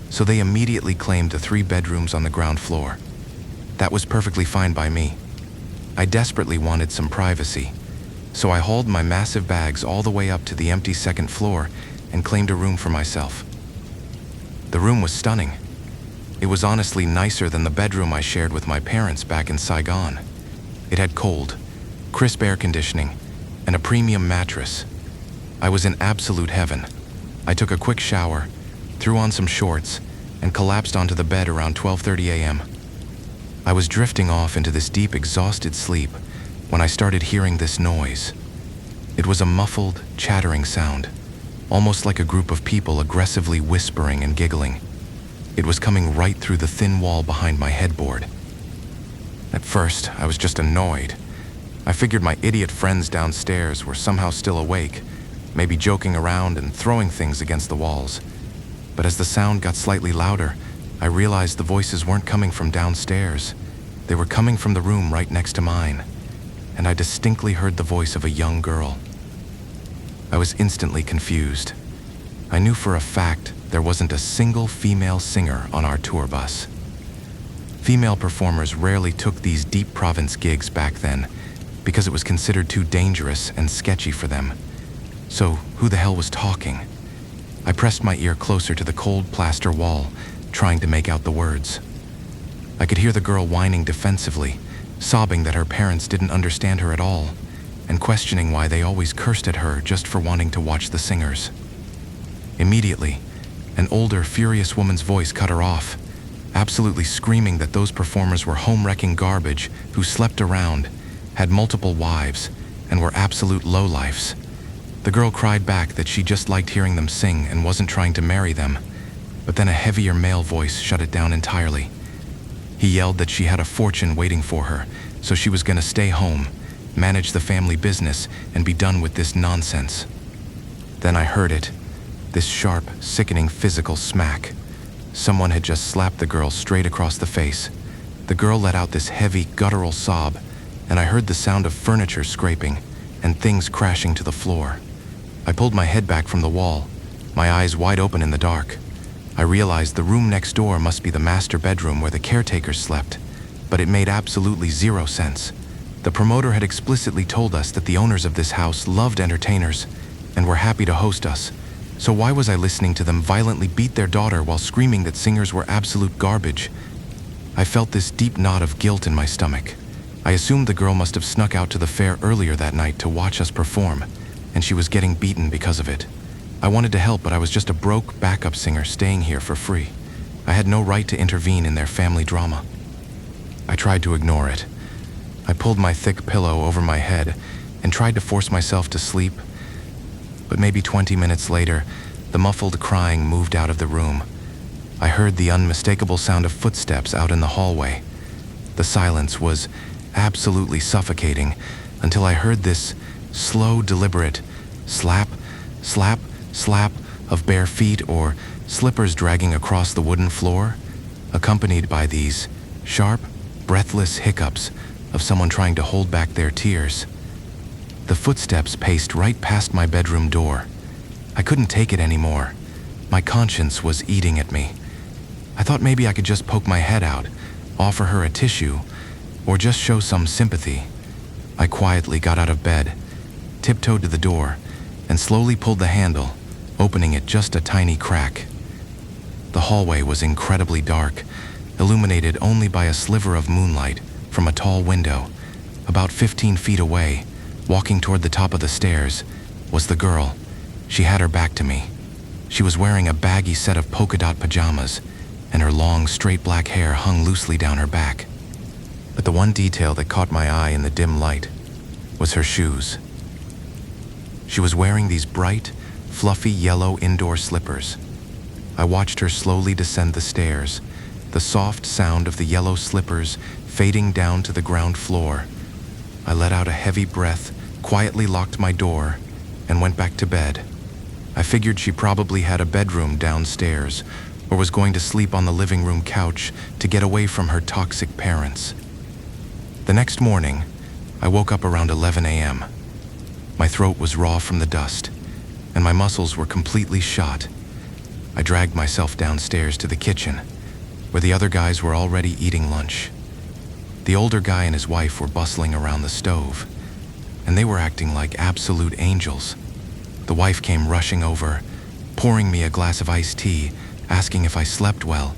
so they immediately claimed the 3 bedrooms on the ground floor. That was perfectly fine by me. I desperately wanted some privacy, so I hauled my massive bags all the way up to the empty second floor and claimed a room for myself. The room was stunning. It was honestly nicer than the bedroom I shared with my parents back in Saigon. It had cold, crisp air conditioning, and a premium mattress. I was in absolute heaven. I took a quick shower, threw on some shorts, and collapsed onto the bed around 12:30 a.m. I was drifting off into this deep, exhausted sleep when I started hearing this noise. It was a muffled, chattering sound, almost like a group of people aggressively whispering and giggling. It was coming right through the thin wall behind my headboard. At first, I was just annoyed. I figured my idiot friends downstairs were somehow still awake, maybe joking around and throwing things against the walls. But as the sound got slightly louder, I realized the voices weren't coming from downstairs. They were coming from the room right next to mine, and I distinctly heard the voice of a young girl. I was instantly confused. I knew for a fact there wasn't a single female singer on our tour bus. Female performers rarely took these deep province gigs back then because it was considered too dangerous and sketchy for them. So who the hell was talking? I pressed my ear closer to the cold plaster wall, trying to make out the words. I could hear the girl whining defensively, sobbing that her parents didn't understand her at all, and questioning why they always cursed at her just for wanting to watch the singers. Immediately, an older, furious woman's voice cut her off, absolutely screaming that those performers were home-wrecking garbage who slept around, had multiple wives, and were absolute lowlifes. The girl cried back that she just liked hearing them sing and wasn't trying to marry them, but then a heavier male voice shut it down entirely. He yelled that she had a fortune waiting for her, so she was gonna stay home, manage the family business, and be done with this nonsense. Then I heard it, this sharp, sickening physical smack. Someone had just slapped the girl straight across the face. The girl let out this heavy, guttural sob, and I heard the sound of furniture scraping and things crashing to the floor. I pulled my head back from the wall, my eyes wide open in the dark. I realized the room next door must be the master bedroom where the caretakers slept, but it made absolutely zero sense. The promoter had explicitly told us that the owners of this house loved entertainers and were happy to host us, so why was I listening to them violently beat their daughter while screaming that singers were absolute garbage? I felt this deep knot of guilt in my stomach. I assumed the girl must have snuck out to the fair earlier that night to watch us perform, and she was getting beaten because of it. I wanted to help, but I was just a broke backup singer staying here for free. I had no right to intervene in their family drama. I tried to ignore it. I pulled my thick pillow over my head and tried to force myself to sleep. But maybe 20 minutes later, the muffled crying moved out of the room. I heard the unmistakable sound of footsteps out in the hallway. The silence was absolutely suffocating until I heard this slow, deliberate slap, slap, slap of bare feet or slippers dragging across the wooden floor, accompanied by these sharp, breathless hiccups of someone trying to hold back their tears. The footsteps paced right past my bedroom door. I couldn't take it anymore. My conscience was eating at me. I thought maybe I could just poke my head out, offer her a tissue, or just show some sympathy. I quietly got out of bed, tiptoed to the door, and slowly pulled the handle, opening it just a tiny crack. The hallway was incredibly dark, illuminated only by a sliver of moonlight from a tall window. About 15 feet away, walking toward the top of the stairs, was the girl. She had her back to me. She was wearing a baggy set of polka dot pajamas, and her long, straight black hair hung loosely down her back. But the one detail that caught my eye in the dim light was her shoes. She was wearing these bright, fluffy yellow indoor slippers. I watched her slowly descend the stairs, the soft sound of the yellow slippers fading down to the ground floor. I let out a heavy breath, quietly locked my door, and went back to bed. I figured she probably had a bedroom downstairs or was going to sleep on the living room couch to get away from her toxic parents. The next morning, I woke up around 11 a.m. My throat was raw from the dust, and my muscles were completely shot. I dragged myself downstairs to the kitchen, where the other guys were already eating lunch. The older guy and his wife were bustling around the stove, and they were acting like absolute angels. The wife came rushing over, pouring me a glass of iced tea, asking if I slept well,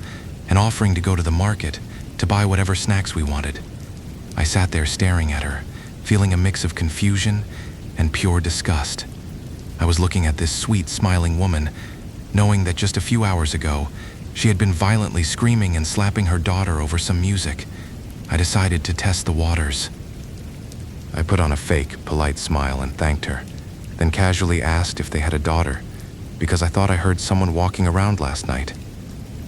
and offering to go to the market to buy whatever snacks we wanted. I sat there staring at her, feeling a mix of confusion and pure disgust. I was looking at this sweet, smiling woman, knowing that just a few hours ago, she had been violently screaming and slapping her daughter over some music. I decided to test the waters. I put on a fake, polite smile and thanked her, then casually asked if they had a daughter, because I thought I heard someone walking around last night.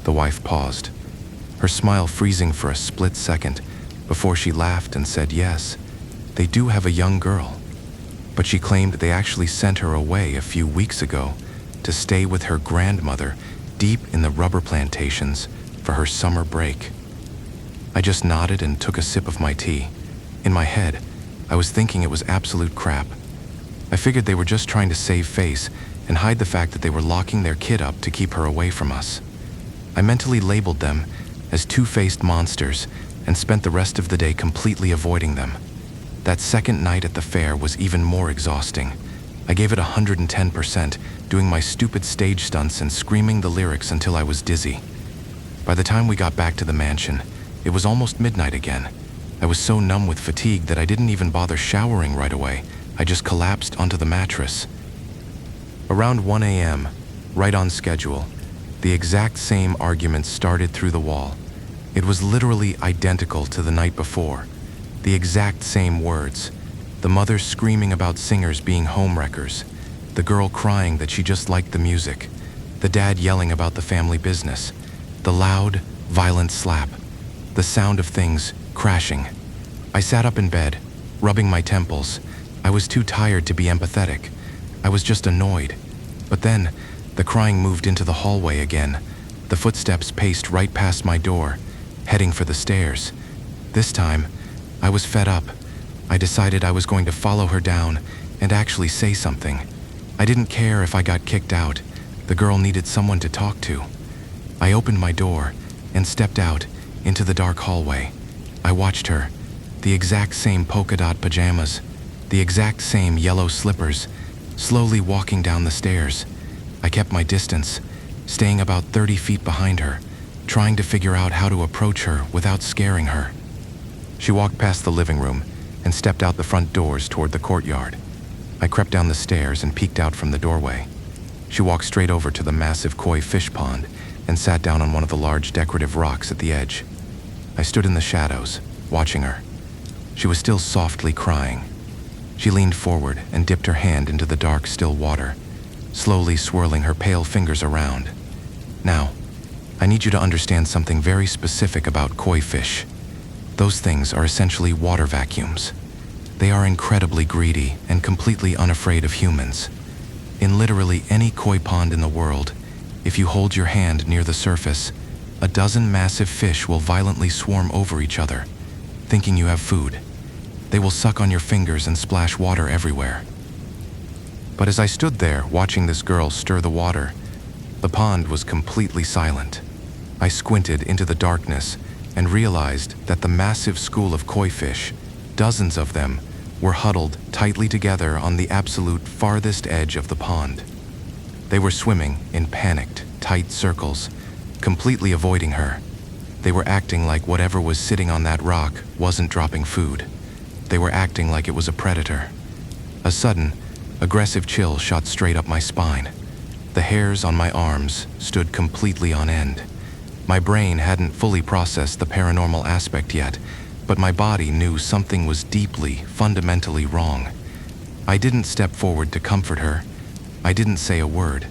The wife paused, her smile freezing for a split second before she laughed and said yes, they do have a young girl, but she claimed they actually sent her away a few weeks ago to stay with her grandmother deep in the rubber plantations for her summer break. I just nodded and took a sip of my tea. In my head, I was thinking it was absolute crap. I figured they were just trying to save face and hide the fact that they were locking their kid up to keep her away from us. I mentally labeled them as two-faced monsters and spent the rest of the day completely avoiding them. That second night at the fair was even more exhausting. I gave it 110%, doing my stupid stage stunts and screaming the lyrics until I was dizzy. By the time we got back to the mansion, it was almost midnight again. I was so numb with fatigue that I didn't even bother showering right away. I just collapsed onto the mattress. Around 1 a.m., right on schedule, the exact same argument started through the wall. It was literally identical to the night before. The exact same words. The mother screaming about singers being homewreckers. The girl crying that she just liked the music. The dad yelling about the family business. The loud, violent slap. The sound of things crashing. I sat up in bed, rubbing my temples. I was too tired to be empathetic. I was just annoyed. But then, the crying moved into the hallway again. The footsteps paced right past my door, heading for the stairs. This time, I was fed up. I decided I was going to follow her down and actually say something. I didn't care if I got kicked out. The girl needed someone to talk to. I opened my door and stepped out into the dark hallway. I watched her, the exact same polka dot pajamas, the exact same yellow slippers, slowly walking down the stairs. I kept my distance, staying about 30 feet behind her, trying to figure out how to approach her without scaring her. She walked past the living room and stepped out the front doors toward the courtyard. I crept down the stairs and peeked out from the doorway. She walked straight over to the massive koi fish pond and sat down on one of the large decorative rocks at the edge. I stood in the shadows, watching her. She was still softly crying. She leaned forward and dipped her hand into the dark, still water, slowly swirling her pale fingers around. Now, I need you to understand something very specific about koi fish. Those things are essentially water vacuums. They are incredibly greedy and completely unafraid of humans. In literally any koi pond in the world, if you hold your hand near the surface, a dozen massive fish will violently swarm over each other, thinking you have food. They will suck on your fingers and splash water everywhere. But as I stood there watching this girl stir the water, the pond was completely silent. I squinted into the darkness and realized that the massive school of koi fish, dozens of them, were huddled tightly together on the absolute farthest edge of the pond. They were swimming in panicked, tight circles, completely avoiding her. They were acting like whatever was sitting on that rock wasn't dropping food. They were acting like it was a predator. A sudden, aggressive chill shot straight up my spine. The hairs on my arms stood completely on end. My brain hadn't fully processed the paranormal aspect yet, but my body knew something was deeply, fundamentally wrong. I didn't step forward to comfort her. I didn't say a word.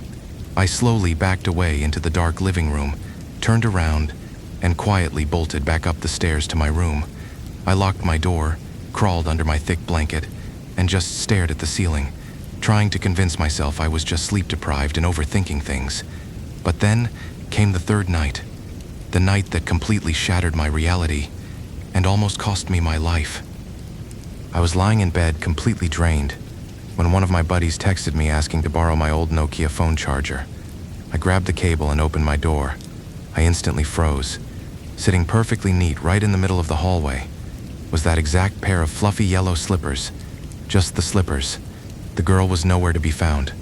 I slowly backed away into the dark living room, turned around, and quietly bolted back up the stairs to my room. I locked my door, crawled under my thick blanket, and just stared at the ceiling, trying to convince myself I was just sleep-deprived and overthinking things. But then came the third night, the night that completely shattered my reality and almost cost me my life. I was lying in bed completely drained when one of my buddies texted me asking to borrow my old Nokia phone charger. I grabbed the cable and opened my door. I instantly froze. Sitting perfectly neat right in the middle of the hallway was that exact pair of fluffy yellow slippers. Just the slippers. The girl was nowhere to be found.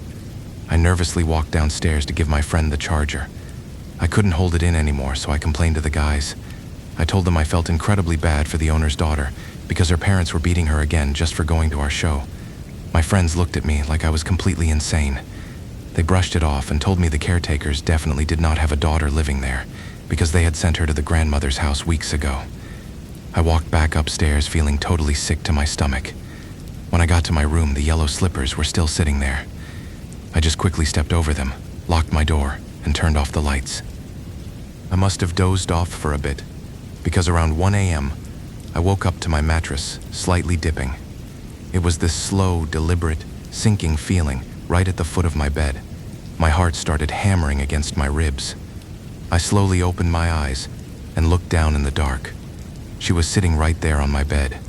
I nervously walked downstairs to give my friend the charger. I couldn't hold it in anymore, so I complained to the guys. I told them I felt incredibly bad for the owner's daughter because her parents were beating her again just for going to our show. My friends looked at me like I was completely insane. They brushed it off and told me the caretakers definitely did not have a daughter living there because they had sent her to the grandmother's house weeks ago. I walked back upstairs feeling totally sick to my stomach. When I got to my room, the yellow slippers were still sitting there. I just quickly stepped over them, locked my door, and turned off the lights. I must have dozed off for a bit, because around 1 a.m., I woke up to my mattress slightly dipping. It was this slow, deliberate, sinking feeling right at the foot of my bed. My heart started hammering against my ribs. I slowly opened my eyes and looked down in the dark. She was sitting right there on my bed.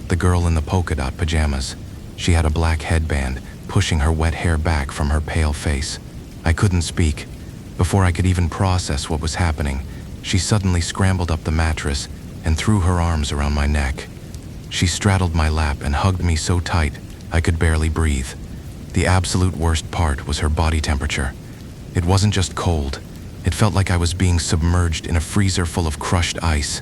The girl in the polka dot pajamas. She had a black headband pushing her wet hair back from her pale face. I couldn't speak. Before I could even process what was happening, she suddenly scrambled up the mattress and threw her arms around my neck. She straddled my lap and hugged me so tight I could barely breathe. The absolute worst part was her body temperature. It wasn't just cold. It felt like I was being submerged in a freezer full of crushed ice.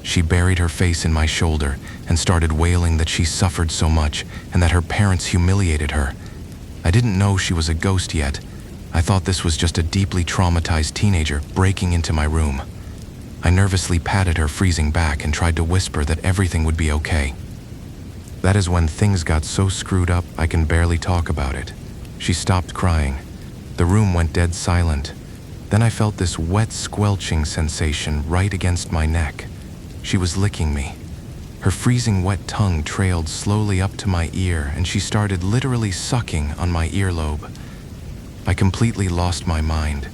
She buried her face in my shoulder and started wailing that she suffered so much and that her parents humiliated her. I didn't know she was a ghost yet. I thought this was just a deeply traumatized teenager breaking into my room. I nervously patted her freezing back and tried to whisper that everything would be okay. That is when things got so screwed up I can barely talk about it. She stopped crying. The room went dead silent. Then I felt this wet squelching sensation right against my neck. She was licking me. Her freezing wet tongue trailed slowly up to my ear and she started literally sucking on my earlobe. I completely lost my mind.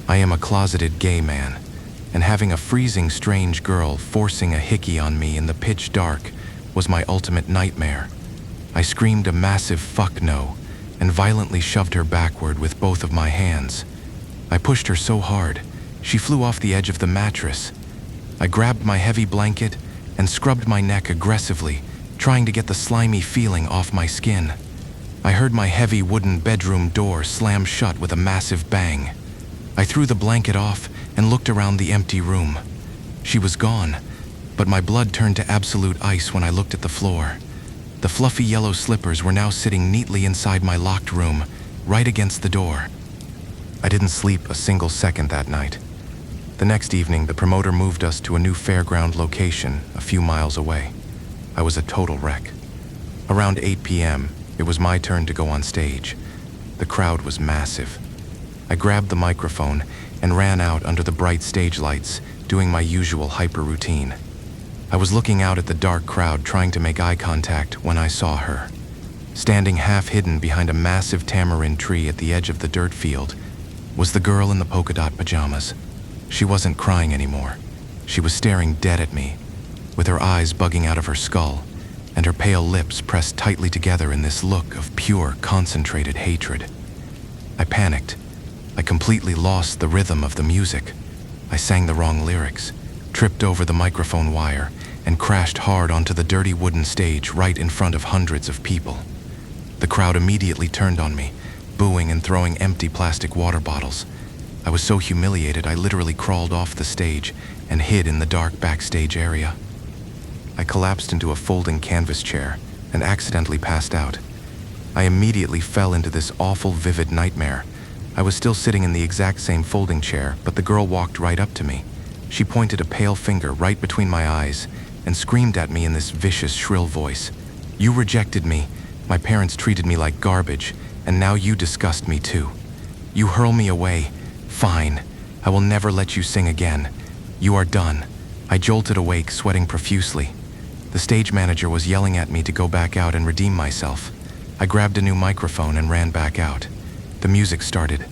I am a closeted gay man, and having a freezing strange girl forcing a hickey on me in the pitch dark was my ultimate nightmare. I screamed a massive fuck no and violently shoved her backward with both of my hands. I pushed her so hard, she flew off the edge of the mattress. I grabbed my heavy blanket and scrubbed my neck aggressively, trying to get the slimy feeling off my skin. I heard my heavy wooden bedroom door slam shut with a massive bang. I threw the blanket off and looked around the empty room. She was gone, but my blood turned to absolute ice when I looked at the floor. The fluffy yellow slippers were now sitting neatly inside my locked room, right against the door. I didn't sleep a single second that night. The next evening, the promoter moved us to a new fairground location a few miles away. I was a total wreck. Around 8 p.m., it was my turn to go on stage. The crowd was massive. I grabbed the microphone and ran out under the bright stage lights, doing my usual hyper routine. I was looking out at the dark crowd trying to make eye contact when I saw her. Standing half hidden behind a massive tamarind tree at the edge of the dirt field was the girl in the polka dot pajamas. She wasn't crying anymore. She was staring dead at me, with her eyes bugging out of her skull, and her pale lips pressed tightly together in this look of pure, concentrated hatred. I panicked. I completely lost the rhythm of the music. I sang the wrong lyrics, tripped over the microphone wire, and crashed hard onto the dirty wooden stage right in front of hundreds of people. The crowd immediately turned on me, booing and throwing empty plastic water bottles. I was so humiliated I literally crawled off the stage and hid in the dark backstage area. I collapsed into a folding canvas chair and accidentally passed out. I immediately fell into this awful, vivid nightmare. I was still sitting in the exact same folding chair, but the girl walked right up to me. She pointed a pale finger right between my eyes and screamed at me in this vicious, shrill voice. "You rejected me. My parents treated me like garbage, and now you disgust me too. You hurl me away. Fine. I will never let you sing again. You are done. I jolted awake, sweating profusely. The stage manager was yelling at me to go back out and redeem myself. I grabbed a new microphone and ran back out. The music started.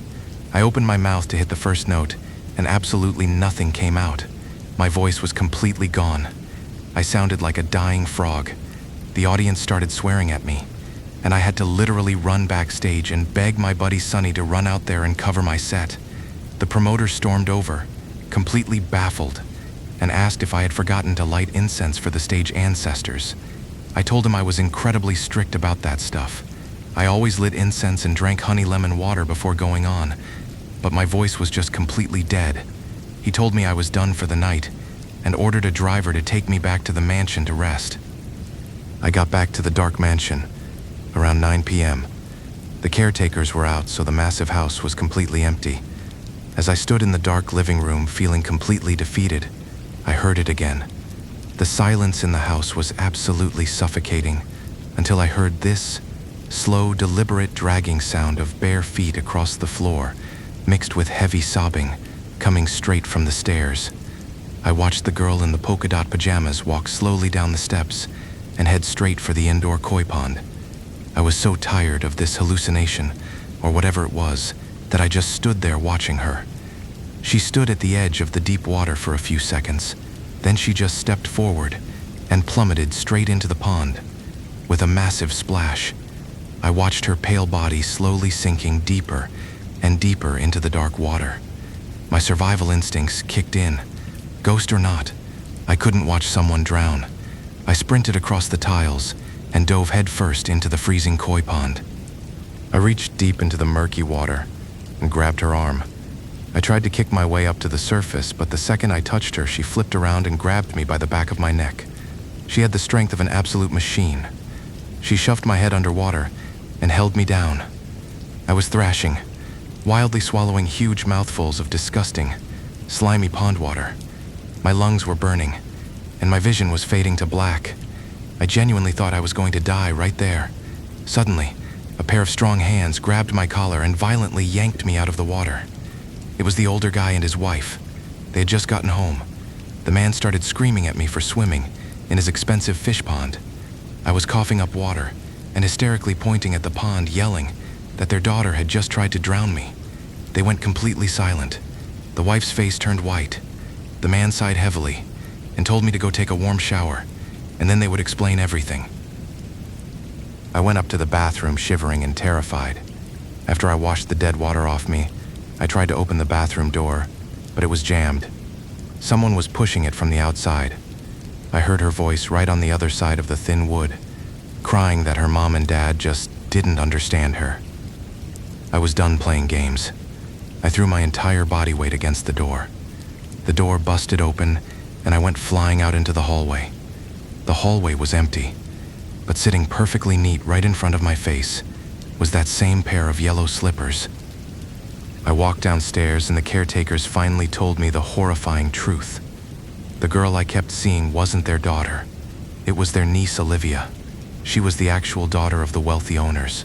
I opened my mouth to hit the first note, and absolutely nothing came out. My voice was completely gone. I sounded like a dying frog. The audience started swearing at me, and I had to literally run backstage and beg my buddy Sonny to run out there and cover my set. The promoter stormed over, completely baffled, and asked if I had forgotten to light incense for the stage ancestors. I told him I was incredibly strict about that stuff. I always lit incense and drank honey lemon water before going on, but my voice was just completely dead. He told me I was done for the night and ordered a driver to take me back to the mansion to rest. I got back to the dark mansion around 9 p.m. The caretakers were out, so the massive house was completely empty. As I stood in the dark living room feeling completely defeated, I heard it again. The silence in the house was absolutely suffocating until I heard this slow, deliberate dragging sound of bare feet across the floor, mixed with heavy sobbing, coming straight from the stairs. I watched the girl in the polka dot pajamas walk slowly down the steps and head straight for the indoor koi pond. I was so tired of this hallucination, or whatever it was, that I just stood there watching her. She stood at the edge of the deep water for a few seconds, then she just stepped forward and plummeted straight into the pond. With a massive splash, I watched her pale body slowly sinking deeper and deeper into the dark water. My survival instincts kicked in. Ghost or not, I couldn't watch someone drown. I sprinted across the tiles and dove headfirst into the freezing koi pond. I reached deep into the murky water and grabbed her arm. I tried to kick my way up to the surface, but the second I touched her, she flipped around and grabbed me by the back of my neck. She had the strength of an absolute machine. She shoved my head underwater and held me down. I was thrashing, wildly swallowing huge mouthfuls of disgusting, slimy pond water. My lungs were burning, and my vision was fading to black. I genuinely thought I was going to die right there. Suddenly, a pair of strong hands grabbed my collar and violently yanked me out of the water. It was the older guy and his wife. They had just gotten home. The man started screaming at me for swimming in his expensive fish pond. I was coughing up water and hysterically pointing at the pond, yelling that their daughter had just tried to drown me. They went completely silent. The wife's face turned white. The man sighed heavily and told me to go take a warm shower, and then they would explain everything. I went up to the bathroom shivering and terrified. After I washed the dead water off me, I tried to open the bathroom door, but it was jammed. Someone was pushing it from the outside. I heard her voice right on the other side of the thin wood, crying that her mom and dad just didn't understand her. I was done playing games. I threw my entire body weight against the door. The door busted open, and I went flying out into the hallway. The hallway was empty, but sitting perfectly neat right in front of my face was that same pair of yellow slippers. I walked downstairs, and the caretakers finally told me the horrifying truth. The girl I kept seeing wasn't their daughter. It was their niece, Olivia. She was the actual daughter of the wealthy owners.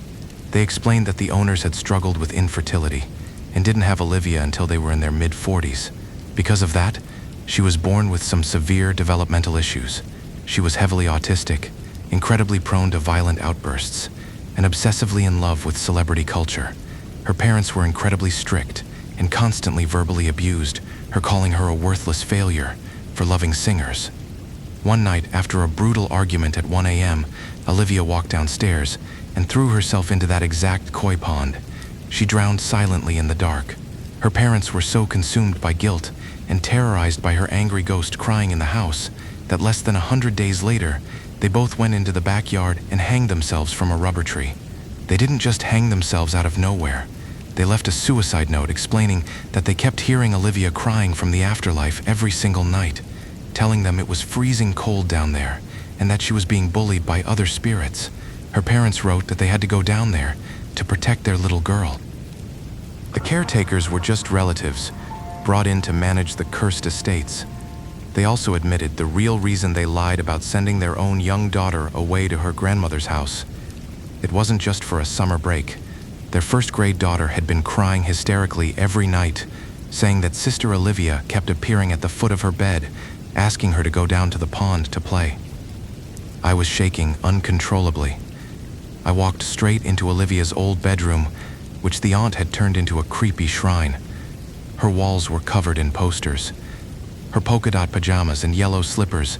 They explained that the owners had struggled with infertility and didn't have Olivia until they were in their mid-40s. Because of that, she was born with some severe developmental issues. She was heavily autistic, incredibly prone to violent outbursts, and obsessively in love with celebrity culture. Her parents were incredibly strict and constantly verbally abused her, calling her a worthless failure for loving singers. One night, after a brutal argument at 1 a.m., Olivia walked downstairs and threw herself into that exact koi pond. She drowned silently in the dark. Her parents were so consumed by guilt and terrorized by her angry ghost crying in the house that less than 100 days later, they both went into the backyard and hanged themselves from a rubber tree. They didn't just hang themselves out of nowhere. They left a suicide note explaining that they kept hearing Olivia crying from the afterlife every single night, telling them it was freezing cold down there and that she was being bullied by other spirits. Her parents wrote that they had to go down there to protect their little girl. The caretakers were just relatives brought in to manage the cursed estates. They also admitted the real reason they lied about sending their own young daughter away to her grandmother's house. It wasn't just for a summer break. Their first-grade daughter had been crying hysterically every night, saying that Sister Olivia kept appearing at the foot of her bed, asking her to go down to the pond to play. I was shaking uncontrollably. I walked straight into Olivia's old bedroom, which the aunt had turned into a creepy shrine. Her walls were covered in posters. Her polka-dot pajamas and yellow slippers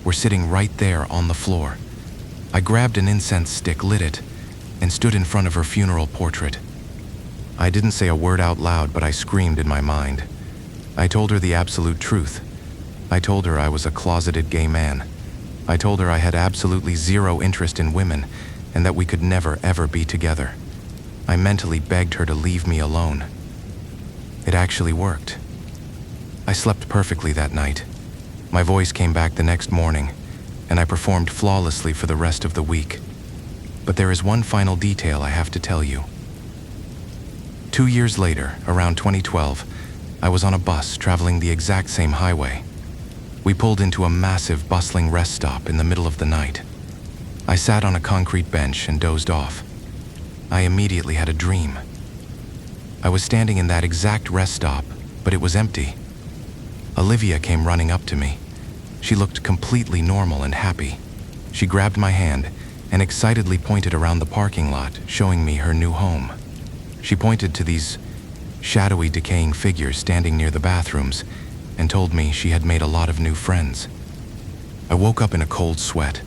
were sitting right there on the floor. I grabbed an incense stick, lit it, and stood in front of her funeral portrait. I didn't say a word out loud, but I screamed in my mind. I told her the absolute truth. I told her I was a closeted gay man. I told her I had absolutely zero interest in women and that we could never, ever be together. I mentally begged her to leave me alone. It actually worked. I slept perfectly that night. My voice came back the next morning, and I performed flawlessly for the rest of the week. But there is one final detail I have to tell you. 2 years later, around 2012, I was on a bus traveling the exact same highway. We pulled into a massive, bustling rest stop in the middle of the night. I sat on a concrete bench and dozed off. I immediately had a dream. I was standing in that exact rest stop, but it was empty. Olivia came running up to me. She looked completely normal and happy. She grabbed my hand and excitedly pointed around the parking lot, showing me her new home. She pointed to these shadowy, decaying figures standing near the bathrooms and told me she had made a lot of new friends. I woke up in a cold sweat.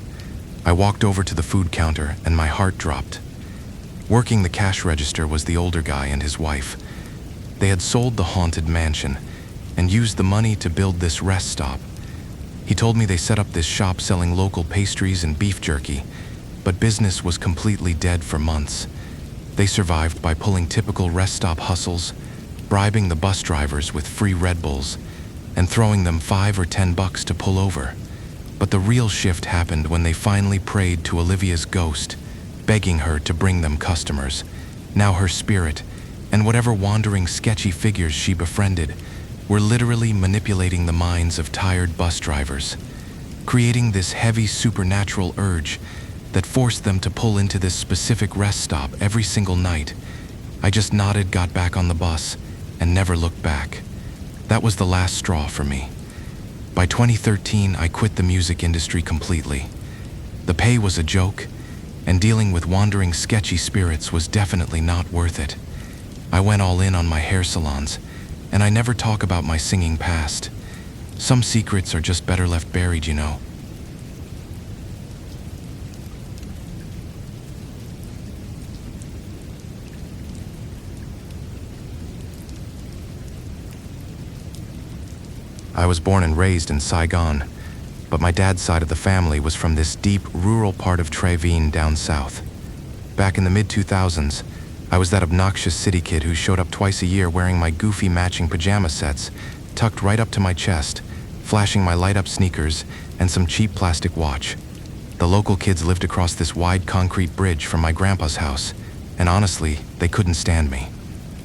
I walked over to the food counter and my heart dropped. Working the cash register was the older guy and his wife. They had sold the haunted mansion and used the money to build this rest stop. He told me they set up this shop selling local pastries and beef jerky, but business was completely dead for months. They survived by pulling typical rest stop hustles, bribing the bus drivers with free Red Bulls, and throwing them $5 or $10 to pull over. But the real shift happened when they finally prayed to Olivia's ghost, begging her to bring them customers. Now her spirit, and whatever wandering sketchy figures she befriended, were literally manipulating the minds of tired bus drivers, creating this heavy supernatural urge that forced them to pull into this specific rest stop every single night. I just nodded, got back on the bus, and never looked back. That was the last straw for me. By 2013, I quit the music industry completely. The pay was a joke, and dealing with wandering sketchy spirits was definitely not worth it. I went all in on my hair salons, and I never talk about my singing past. Some secrets are just better left buried, you know. I was born and raised in Saigon, but my dad's side of the family was from this deep, rural part of Tre Vinh down south. Back in the mid-2000s, I was that obnoxious city kid who showed up twice a year wearing my goofy matching pajama sets, tucked right up to my chest, flashing my light-up sneakers and some cheap plastic watch. The local kids lived across this wide concrete bridge from my grandpa's house, and honestly, they couldn't stand me.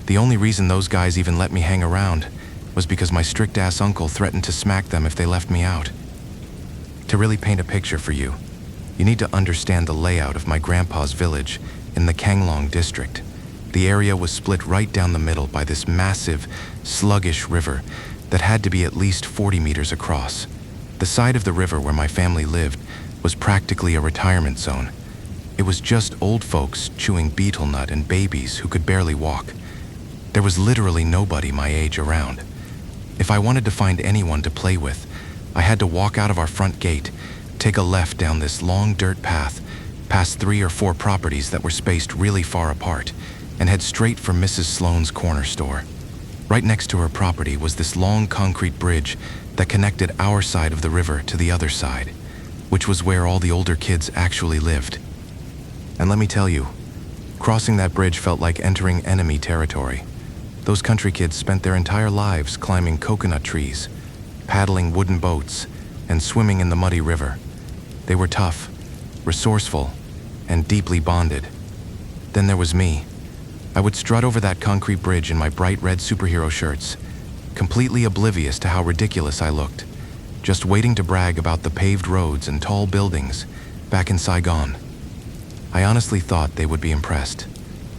The only reason those guys even let me hang around was because my strict-ass uncle threatened to smack them if they left me out. To really paint a picture for you, you need to understand the layout of my grandpa's village in the Kanglong district. The area was split right down the middle by this massive, sluggish river that had to be at least 40 meters across. The side of the river where my family lived was practically a retirement zone. It was just old folks chewing betel nut and babies who could barely walk. There was literally nobody my age around. If I wanted to find anyone to play with, I had to walk out of our front gate, take a left down this long dirt path, past 3 or 4 properties that were spaced really far apart, and head straight for Mrs. Sloane's corner store. Right next to her property was this long concrete bridge that connected our side of the river to the other side, which was where all the older kids actually lived. And let me tell you, crossing that bridge felt like entering enemy territory. Those country kids spent their entire lives climbing coconut trees, paddling wooden boats, and swimming in the muddy river. They were tough, resourceful, and deeply bonded. Then there was me. I would strut over that concrete bridge in my bright red superhero shirts, completely oblivious to how ridiculous I looked, just waiting to brag about the paved roads and tall buildings back in Saigon. I honestly thought they would be impressed.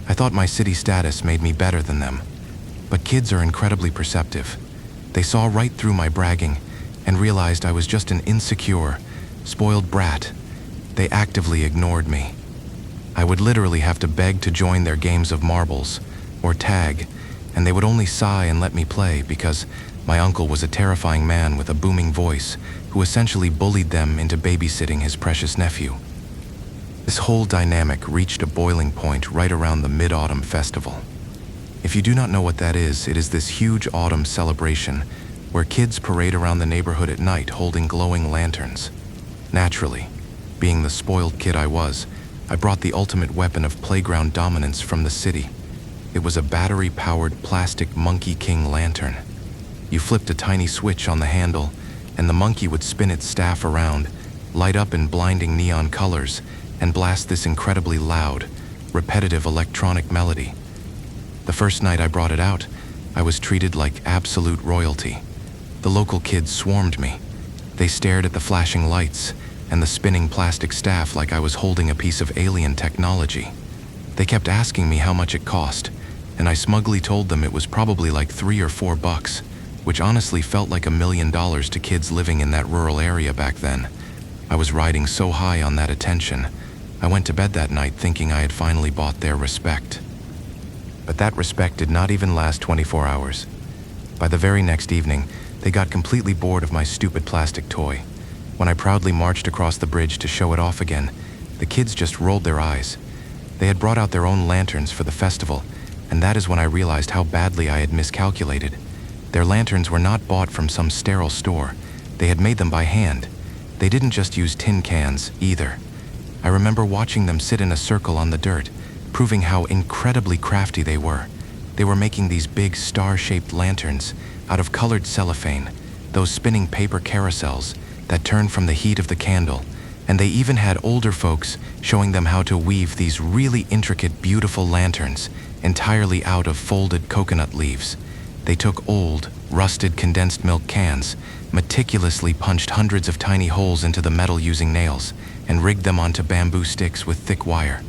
I thought my city status made me better than them. But kids are incredibly perceptive. They saw right through my bragging and realized I was just an insecure, spoiled brat. They actively ignored me. I would literally have to beg to join their games of marbles or tag, and they would only sigh and let me play because my uncle was a terrifying man with a booming voice who essentially bullied them into babysitting his precious nephew. This whole dynamic reached a boiling point right around the Mid-Autumn Festival. If you do not know what that is, it is this huge autumn celebration where kids parade around the neighborhood at night holding glowing lanterns. Naturally, being the spoiled kid I was, I brought the ultimate weapon of playground dominance from the city. It was a battery-powered plastic Monkey King lantern. You flipped a tiny switch on the handle, and the monkey would spin its staff around, light up in blinding neon colors, and blast this incredibly loud, repetitive electronic melody. The first night I brought it out, I was treated like absolute royalty. The local kids swarmed me. They stared at the flashing lights and the spinning plastic staff like I was holding a piece of alien technology. They kept asking me how much it cost, and I smugly told them it was probably like $3 or $4, which honestly felt like $1 million to kids living in that rural area back then. I was riding so high on that attention. I went to bed that night thinking I had finally bought their respect. But that respect did not even last 24 hours. By the very next evening, they got completely bored of my stupid plastic toy. When I proudly marched across the bridge to show it off again, the kids just rolled their eyes. They had brought out their own lanterns for the festival, and that is when I realized how badly I had miscalculated. Their lanterns were not bought from some sterile store. They had made them by hand. They didn't just use tin cans, either. I remember watching them sit in a circle on the dirt, proving how incredibly crafty they were. They were making these big star-shaped lanterns out of colored cellophane, those spinning paper carousels that turned from the heat of the candle, and they even had older folks showing them how to weave these really intricate, beautiful lanterns entirely out of folded coconut leaves. They took old, rusted condensed milk cans, meticulously punched hundreds of tiny holes into the metal using nails, and rigged them onto bamboo sticks with thick wire.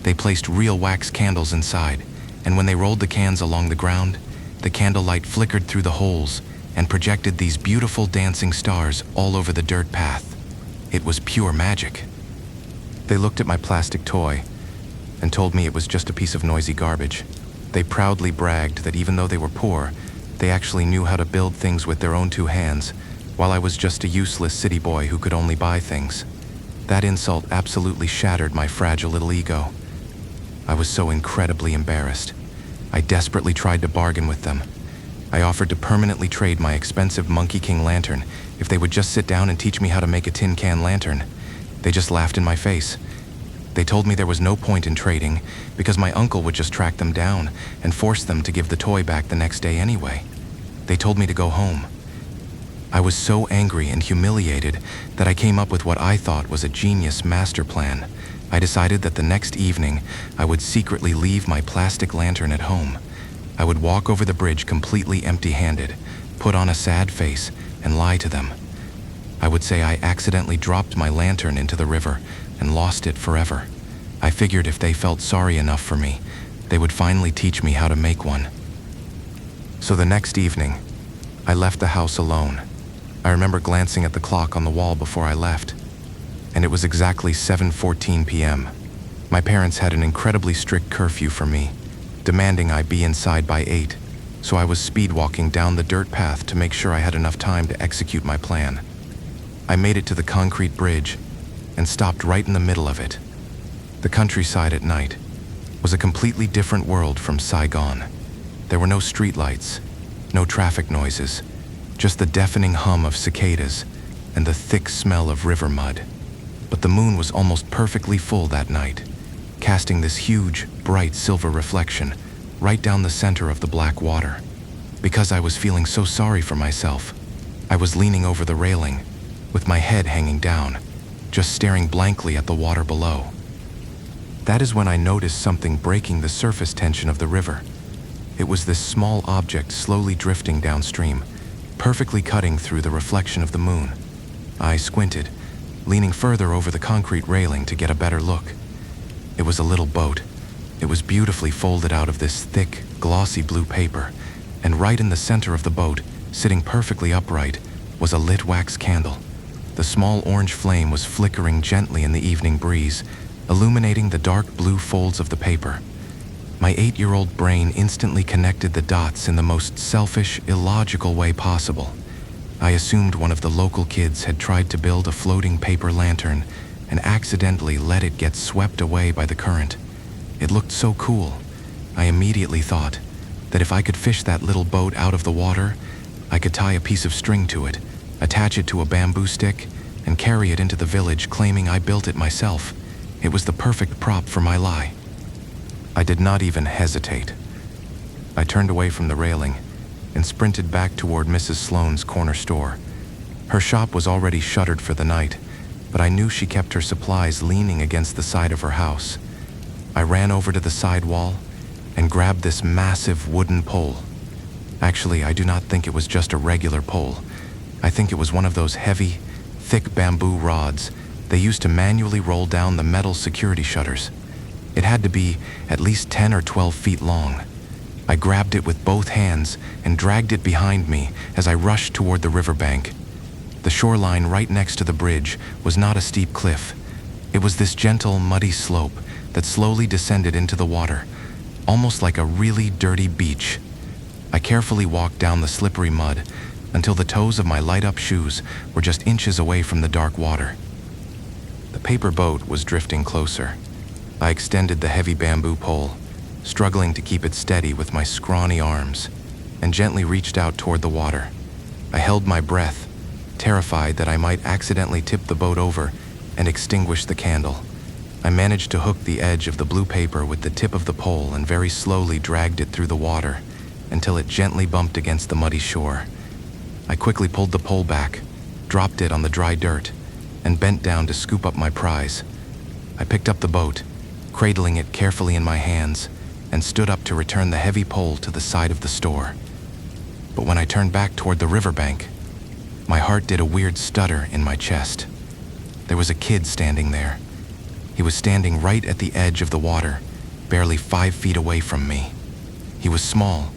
They placed real wax candles inside, and when they rolled the cans along the ground, the candlelight flickered through the holes and projected these beautiful dancing stars all over the dirt path. It was pure magic. They looked at my plastic toy and told me it was just a piece of noisy garbage. They proudly bragged that even though they were poor, they actually knew how to build things with their own two hands, while I was just a useless city boy who could only buy things. That insult absolutely shattered my fragile little ego. I was so incredibly embarrassed. I desperately tried to bargain with them. I offered to permanently trade my expensive Monkey King lantern if they would just sit down and teach me how to make a tin can lantern. They just laughed in my face. They told me there was no point in trading because my uncle would just track them down and force them to give the toy back the next day anyway. They told me to go home. I was so angry and humiliated that I came up with what I thought was a genius master plan. I decided that the next evening I would secretly leave my plastic lantern at home. I would walk over the bridge completely empty-handed, put on a sad face, and lie to them. I would say I accidentally dropped my lantern into the river and lost it forever. I figured if they felt sorry enough for me, they would finally teach me how to make one. So the next evening, I left the house alone. I remember glancing at the clock on the wall before I left, and it was exactly 7:14 p.m. My parents had an incredibly strict curfew for me, demanding I be inside by 8, so I was speed walking down the dirt path to make sure I had enough time to execute my plan. I made it to the concrete bridge and stopped right in the middle of it. The countryside at night was a completely different world from Saigon. There were no streetlights, no traffic noises, just the deafening hum of cicadas and the thick smell of river mud. But the moon was almost perfectly full that night, casting this huge, bright silver reflection right down the center of the black water. Because I was feeling so sorry for myself, I was leaning over the railing, with my head hanging down, just staring blankly at the water below. That is when I noticed something breaking the surface tension of the river. It was this small object slowly drifting downstream, perfectly cutting through the reflection of the moon. I squinted, leaning further over the concrete railing to get a better look. It was a little boat, It was beautifully folded out of this thick, glossy blue paper, and right in the center of the boat, sitting perfectly upright, was a lit wax candle. The small orange flame was flickering gently in the evening breeze, illuminating the dark blue folds of the paper. My 8-year-old brain instantly connected the dots in the most selfish, illogical way possible. I assumed one of the local kids had tried to build a floating paper lantern and accidentally let it get swept away by the current. It looked so cool. I immediately thought that if I could fish that little boat out of the water, I could tie a piece of string to it, attach it to a bamboo stick, and carry it into the village, claiming I built it myself. It was the perfect prop for my lie. I did not even hesitate. I turned away from the railing and sprinted back toward Mrs. Sloane's corner store. Her shop was already shuttered for the night, but I knew she kept her supplies leaning against the side of her house. I ran over to the side wall and grabbed this massive wooden pole. Actually, I do not think it was just a regular pole. I think it was one of those heavy, thick bamboo rods they used to manually roll down the metal security shutters. It had to be at least 10 or 12 feet long. I grabbed it with both hands and dragged it behind me as I rushed toward the riverbank. The shoreline right next to the bridge was not a steep cliff. It was this gentle, muddy slope that slowly descended into the water, almost like a really dirty beach. I carefully walked down the slippery mud until the toes of my light-up shoes were just inches away from the dark water. The paper boat was drifting closer. I extended the heavy bamboo pole, struggling to keep it steady with my scrawny arms, and gently reached out toward the water. I held my breath, terrified that I might accidentally tip the boat over and extinguish the candle. I managed to hook the edge of the blue paper with the tip of the pole and very slowly dragged it through the water until it gently bumped against the muddy shore. I quickly pulled the pole back, dropped it on the dry dirt, and bent down to scoop up my prize. I picked up the boat, cradling it carefully in my hands, and stood up to return the heavy pole to the side of the store. But when I turned back toward the riverbank, my heart did a weird stutter in my chest. There was a kid standing there. He was standing right at the edge of the water, barely 5 feet away from me. He was small,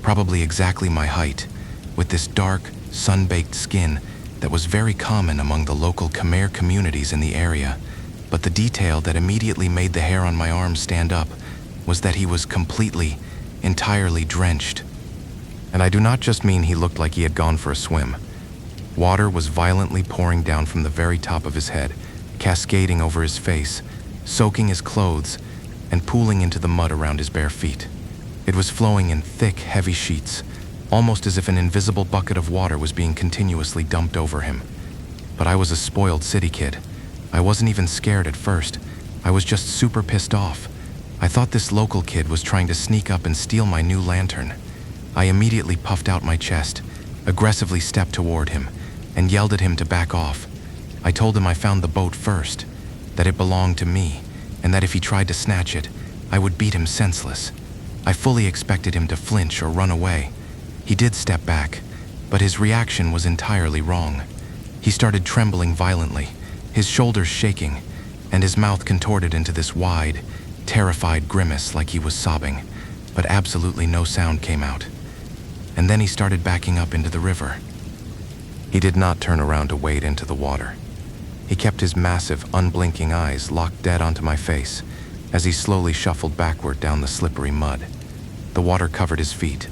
probably exactly my height, with this dark, sun-baked skin that was very common among the local Khmer communities in the area. But the detail that immediately made the hair on my arms stand up was that he was completely, entirely drenched. And I do not just mean he looked like he had gone for a swim. Water was violently pouring down from the very top of his head, cascading over his face, soaking his clothes, and pooling into the mud around his bare feet. It was flowing in thick, heavy sheets, almost as if an invisible bucket of water was being continuously dumped over him. But I was a spoiled city kid. I wasn't even scared at first. I was just super pissed off. I thought this local kid was trying to sneak up and steal my new lantern. I immediately puffed out my chest, aggressively stepped toward him, and yelled at him to back off. I told him I found the boat first, that it belonged to me, and that if he tried to snatch it, I would beat him senseless. I fully expected him to flinch or run away. He did step back, but his reaction was entirely wrong. He started trembling violently, his shoulders shaking, and his mouth contorted into this wide, terrified grimace like he was sobbing, but absolutely no sound came out. And then he started backing up into the river. He did not turn around to wade into the water. He kept his massive, unblinking eyes locked dead onto my face as he slowly shuffled backward down the slippery mud. The water covered his feet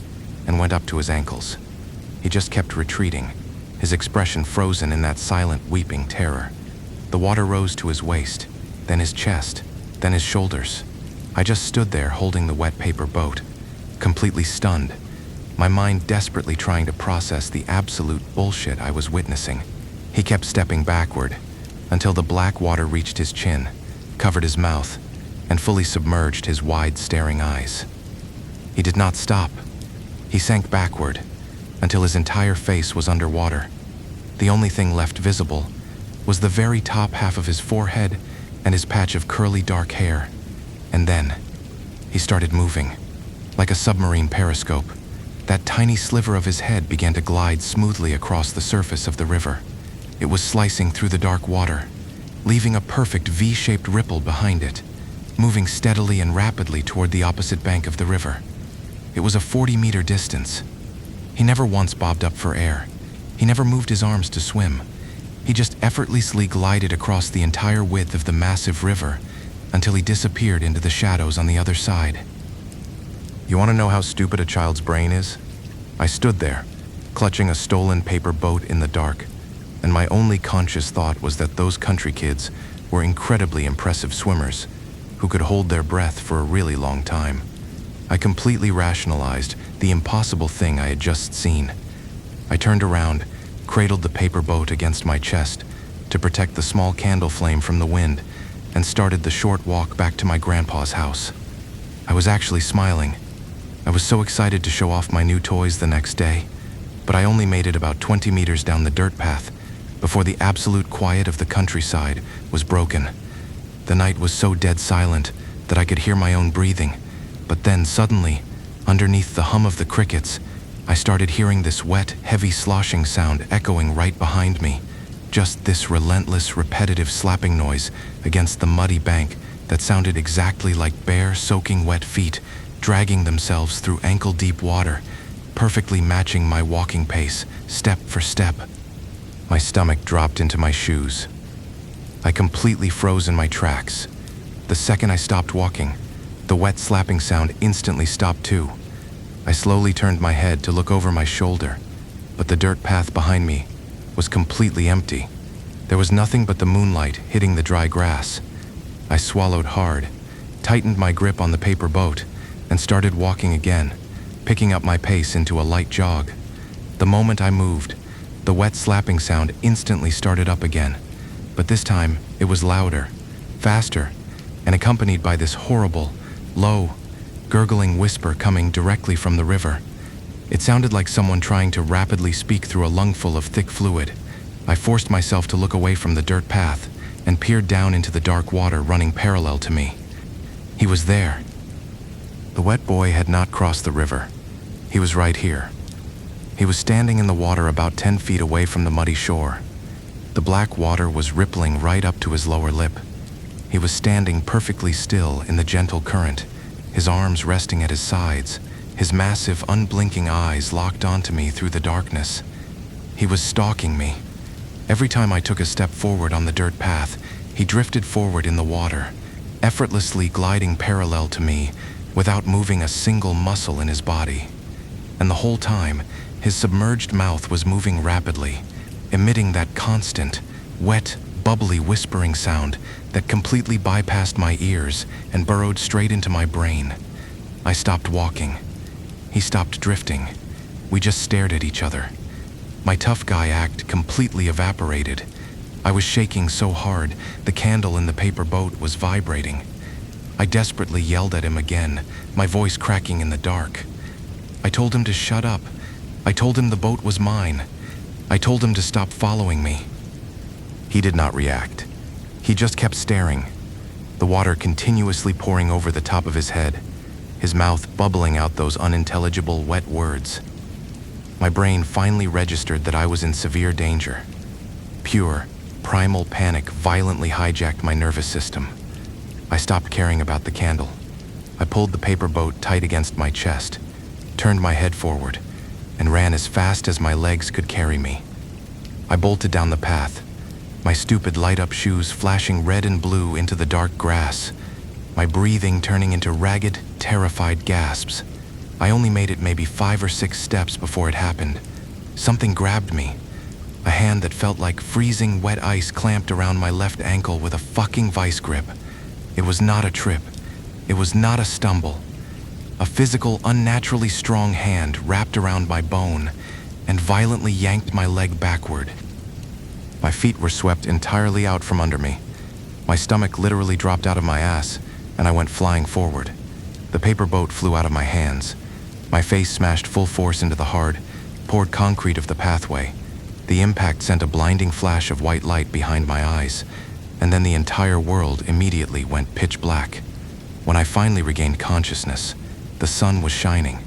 and went up to his ankles. He just kept retreating, his expression frozen in that silent, weeping terror. The water rose to his waist, then his chest, then his shoulders. I just stood there holding the wet paper boat, completely stunned, my mind desperately trying to process the absolute bullshit I was witnessing. He kept stepping backward until the black water reached his chin, covered his mouth, and fully submerged his wide, staring eyes. He did not stop. He sank backward until his entire face was underwater. The only thing left visible was the very top half of his forehead and his patch of curly dark hair. And then he started moving, like a submarine periscope. That tiny sliver of his head began to glide smoothly across the surface of the river. It was slicing through the dark water, leaving a perfect V-shaped ripple behind it, moving steadily and rapidly toward the opposite bank of the river. It was a 40-meter distance. He never once bobbed up for air. He never moved his arms to swim. He just effortlessly glided across the entire width of the massive river until he disappeared into the shadows on the other side. You want to know how stupid a child's brain is? I stood there, clutching a stolen paper boat in the dark, and my only conscious thought was that those country kids were incredibly impressive swimmers who could hold their breath for a really long time. I completely rationalized the impossible thing I had just seen. I turned around, cradled the paper boat against my chest to protect the small candle flame from the wind, and started the short walk back to my grandpa's house. I was actually smiling. I was so excited to show off my new toys the next day, but I only made it about 20 meters down the dirt path before the absolute quiet of the countryside was broken. The night was so dead silent that I could hear my own breathing, but then suddenly, underneath the hum of the crickets, I started hearing this wet, heavy sloshing sound echoing right behind me. Just this relentless, repetitive slapping noise against the muddy bank that sounded exactly like bare, soaking wet feet dragging themselves through ankle-deep water, perfectly matching my walking pace, step for step. My stomach dropped into my shoes. I completely froze in my tracks. The second I stopped walking, the wet slapping sound instantly stopped too. I slowly turned my head to look over my shoulder, but the dirt path behind me was completely empty. There was nothing but the moonlight hitting the dry grass. I swallowed hard, tightened my grip on the paper boat, and started walking again, picking up my pace into a light jog. The moment I moved, the wet slapping sound instantly started up again, but this time it was louder, faster, and accompanied by this horrible, low, gurgling whisper coming directly from the river. It sounded like someone trying to rapidly speak through a lungful of thick fluid. I forced myself to look away from the dirt path and peered down into the dark water running parallel to me. He was there. The wet boy had not crossed the river. He was right here. He was standing in the water about 10 feet away from the muddy shore. The black water was rippling right up to his lower lip. He was standing perfectly still in the gentle current, his arms resting at his sides, his massive, unblinking eyes locked onto me through the darkness. He was stalking me. Every time I took a step forward on the dirt path, he drifted forward in the water, effortlessly gliding parallel to me without moving a single muscle in his body. And the whole time, his submerged mouth was moving rapidly, emitting that constant, wet, bubbly whispering sound that completely bypassed my ears and burrowed straight into my brain. I stopped walking. He stopped drifting. We just stared at each other. My tough guy act completely evaporated. I was shaking so hard, the candle in the paper boat was vibrating. I desperately yelled at him again, my voice cracking in the dark. I told him to shut up. I told him the boat was mine. I told him to stop following me. He did not react. He just kept staring, the water continuously pouring over the top of his head, his mouth bubbling out those unintelligible, wet words. My brain finally registered that I was in severe danger. Pure, primal panic violently hijacked my nervous system. I stopped caring about the candle. I pulled the paper boat tight against my chest, turned my head forward, and ran as fast as my legs could carry me. I bolted down the path, my stupid light-up shoes flashing red and blue into the dark grass, my breathing turning into ragged, terrified gasps. I only made it maybe 5 or 6 steps before it happened. Something grabbed me. A hand that felt like freezing wet ice clamped around my left ankle with a fucking vice grip. It was not a trip. It was not a stumble. A physical, unnaturally strong hand wrapped around my bone and violently yanked my leg backward. My feet were swept entirely out from under me. My stomach literally dropped out of my ass, and I went flying forward. The paper boat flew out of my hands. My face smashed full force into the hard, poured concrete of the pathway. The impact sent a blinding flash of white light behind my eyes, and then the entire world immediately went pitch black. When I finally regained consciousness, the sun was shining.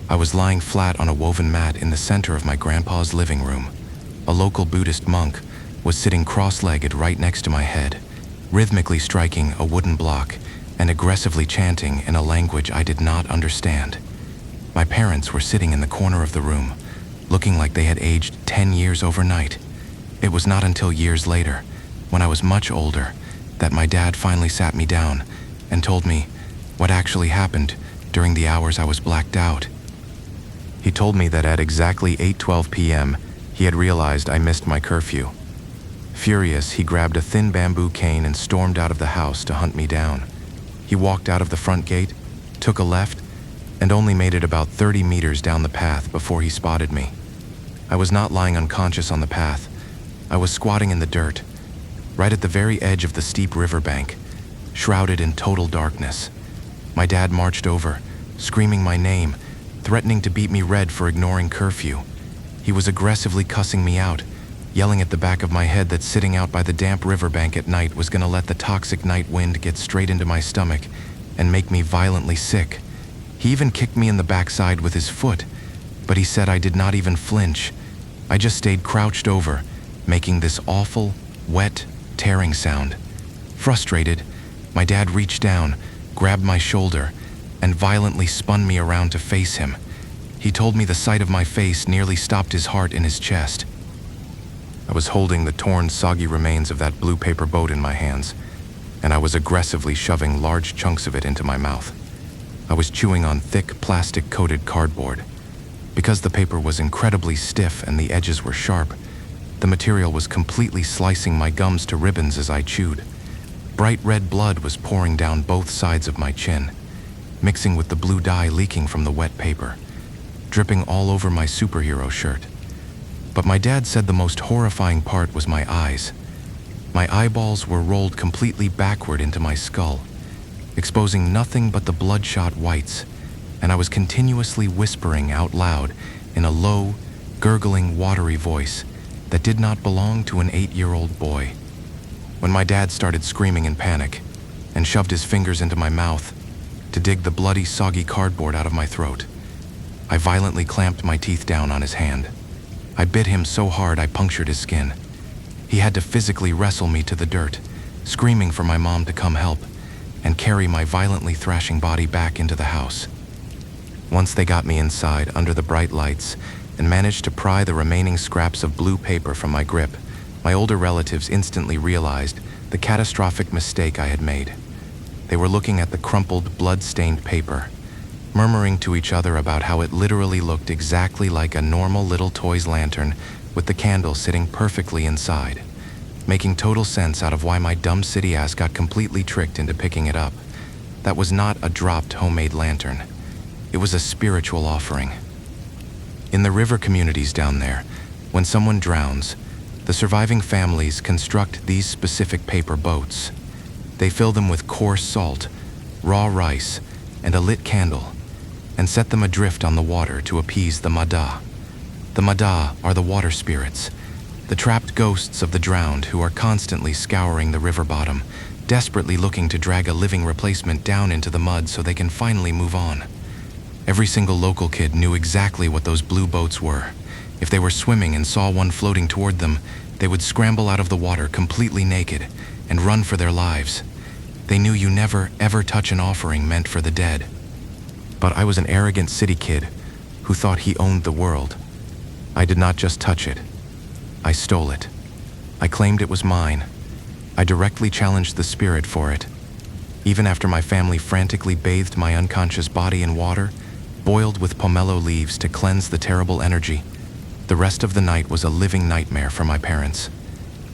I was lying flat on a woven mat in the center of my grandpa's living room. A local Buddhist monk was sitting cross-legged right next to my head, rhythmically striking a wooden block and aggressively chanting in a language I did not understand. My parents were sitting in the corner of the room, looking like they had aged 10 years overnight. It was not until years later, when I was much older, that my dad finally sat me down and told me what actually happened during the hours I was blacked out. He told me that at exactly 8:12 p.m., he had realized I missed my curfew. Furious, he grabbed a thin bamboo cane and stormed out of the house to hunt me down. He walked out of the front gate, took a left, and only made it about 30 meters down the path before he spotted me. I was not lying unconscious on the path. I was squatting in the dirt, right at the very edge of the steep riverbank, shrouded in total darkness. My dad marched over, screaming my name, threatening to beat me red for ignoring curfew. He was aggressively cussing me out, yelling at the back of my head that sitting out by the damp riverbank at night was gonna let the toxic night wind get straight into my stomach and make me violently sick. He even kicked me in the backside with his foot, but he said I did not even flinch. I just stayed crouched over, making this awful, wet, tearing sound. Frustrated, my dad reached down, grabbed my shoulder, and violently spun me around to face him. He told me the sight of my face nearly stopped his heart in his chest. I was holding the torn, soggy remains of that blue paper boat in my hands, and I was aggressively shoving large chunks of it into my mouth. I was chewing on thick, plastic-coated cardboard. Because the paper was incredibly stiff and the edges were sharp, the material was completely slicing my gums to ribbons as I chewed. Bright red blood was pouring down both sides of my chin, mixing with the blue dye leaking from the wet paper, dripping all over my superhero shirt. But my dad said the most horrifying part was my eyes. My eyeballs were rolled completely backward into my skull, exposing nothing but the bloodshot whites, and I was continuously whispering out loud in a low, gurgling, watery voice that did not belong to an 8-year-old boy. When my dad started screaming in panic and shoved his fingers into my mouth to dig the bloody, soggy cardboard out of my throat, I violently clamped my teeth down on his hand. I bit him so hard I punctured his skin. He had to physically wrestle me to the dirt, screaming for my mom to come help and carry my violently thrashing body back into the house. Once they got me inside under the bright lights and managed to pry the remaining scraps of blue paper from my grip, my older relatives instantly realized the catastrophic mistake I had made. They were looking at the crumpled, blood-stained paper, murmuring to each other about how it literally looked exactly like a normal little toy's lantern with the candle sitting perfectly inside, making total sense out of why my dumb city ass got completely tricked into picking it up. That was not a dropped homemade lantern. It was a spiritual offering. In the river communities down there, when someone drowns, the surviving families construct these specific paper boats. They fill them with coarse salt, raw rice, and a lit candle, and set them adrift on the water to appease the Mada. The Mada are the water spirits, the trapped ghosts of the drowned who are constantly scouring the river bottom, desperately looking to drag a living replacement down into the mud so they can finally move on. Every single local kid knew exactly what those blue boats were. If they were swimming and saw one floating toward them, they would scramble out of the water completely naked and run for their lives. They knew you never, ever touch an offering meant for the dead. But I was an arrogant city kid who thought he owned the world. I did not just touch it. I stole it. I claimed it was mine. I directly challenged the spirit for it. Even after my family frantically bathed my unconscious body in water, boiled with pomelo leaves to cleanse the terrible energy, the rest of the night was a living nightmare for my parents.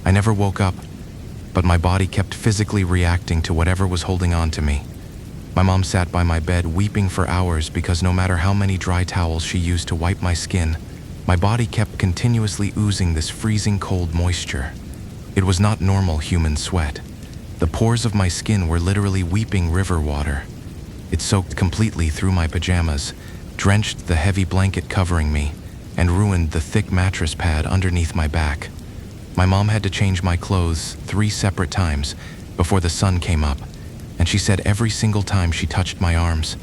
I never woke up, but my body kept physically reacting to whatever was holding on to me. My mom sat by my bed weeping for hours because no matter how many dry towels she used to wipe my skin, my body kept continuously oozing this freezing cold moisture. It was not normal human sweat. The pores of my skin were literally weeping river water. It soaked completely through my pajamas, drenched the heavy blanket covering me, and ruined the thick mattress pad underneath my back. My mom had to change my clothes 3 separate times before the sun came up, and she said every single time she touched my arms,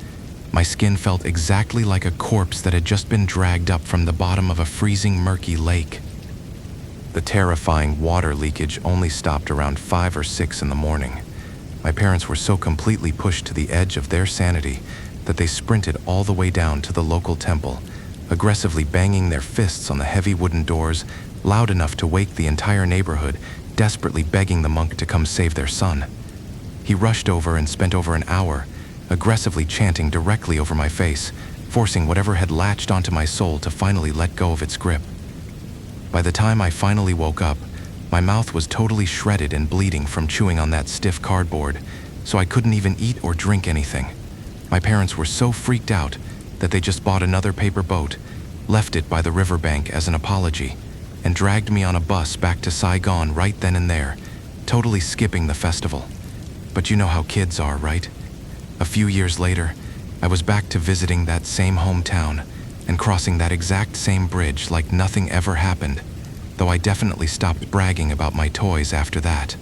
my skin felt exactly like a corpse that had just been dragged up from the bottom of a freezing, murky lake. The terrifying water leakage only stopped around 5 or 6 in the morning, My parents were so completely pushed to the edge of their sanity that they sprinted all the way down to the local temple, aggressively banging their fists on the heavy wooden doors, loud enough to wake the entire neighborhood, desperately begging the monk to come save their son. He rushed over and spent over an hour, aggressively chanting directly over my face, forcing whatever had latched onto my soul to finally let go of its grip. By the time I finally woke up, my mouth was totally shredded and bleeding from chewing on that stiff cardboard, so I couldn't even eat or drink anything. My parents were so freaked out that they just bought another paper boat, left it by the riverbank as an apology, and dragged me on a bus back to Saigon right then and there, totally skipping the festival. But you know how kids are, right? A few years later, I was back to visiting that same hometown and crossing that exact same bridge like nothing ever happened, though I definitely stopped bragging about my toys after that.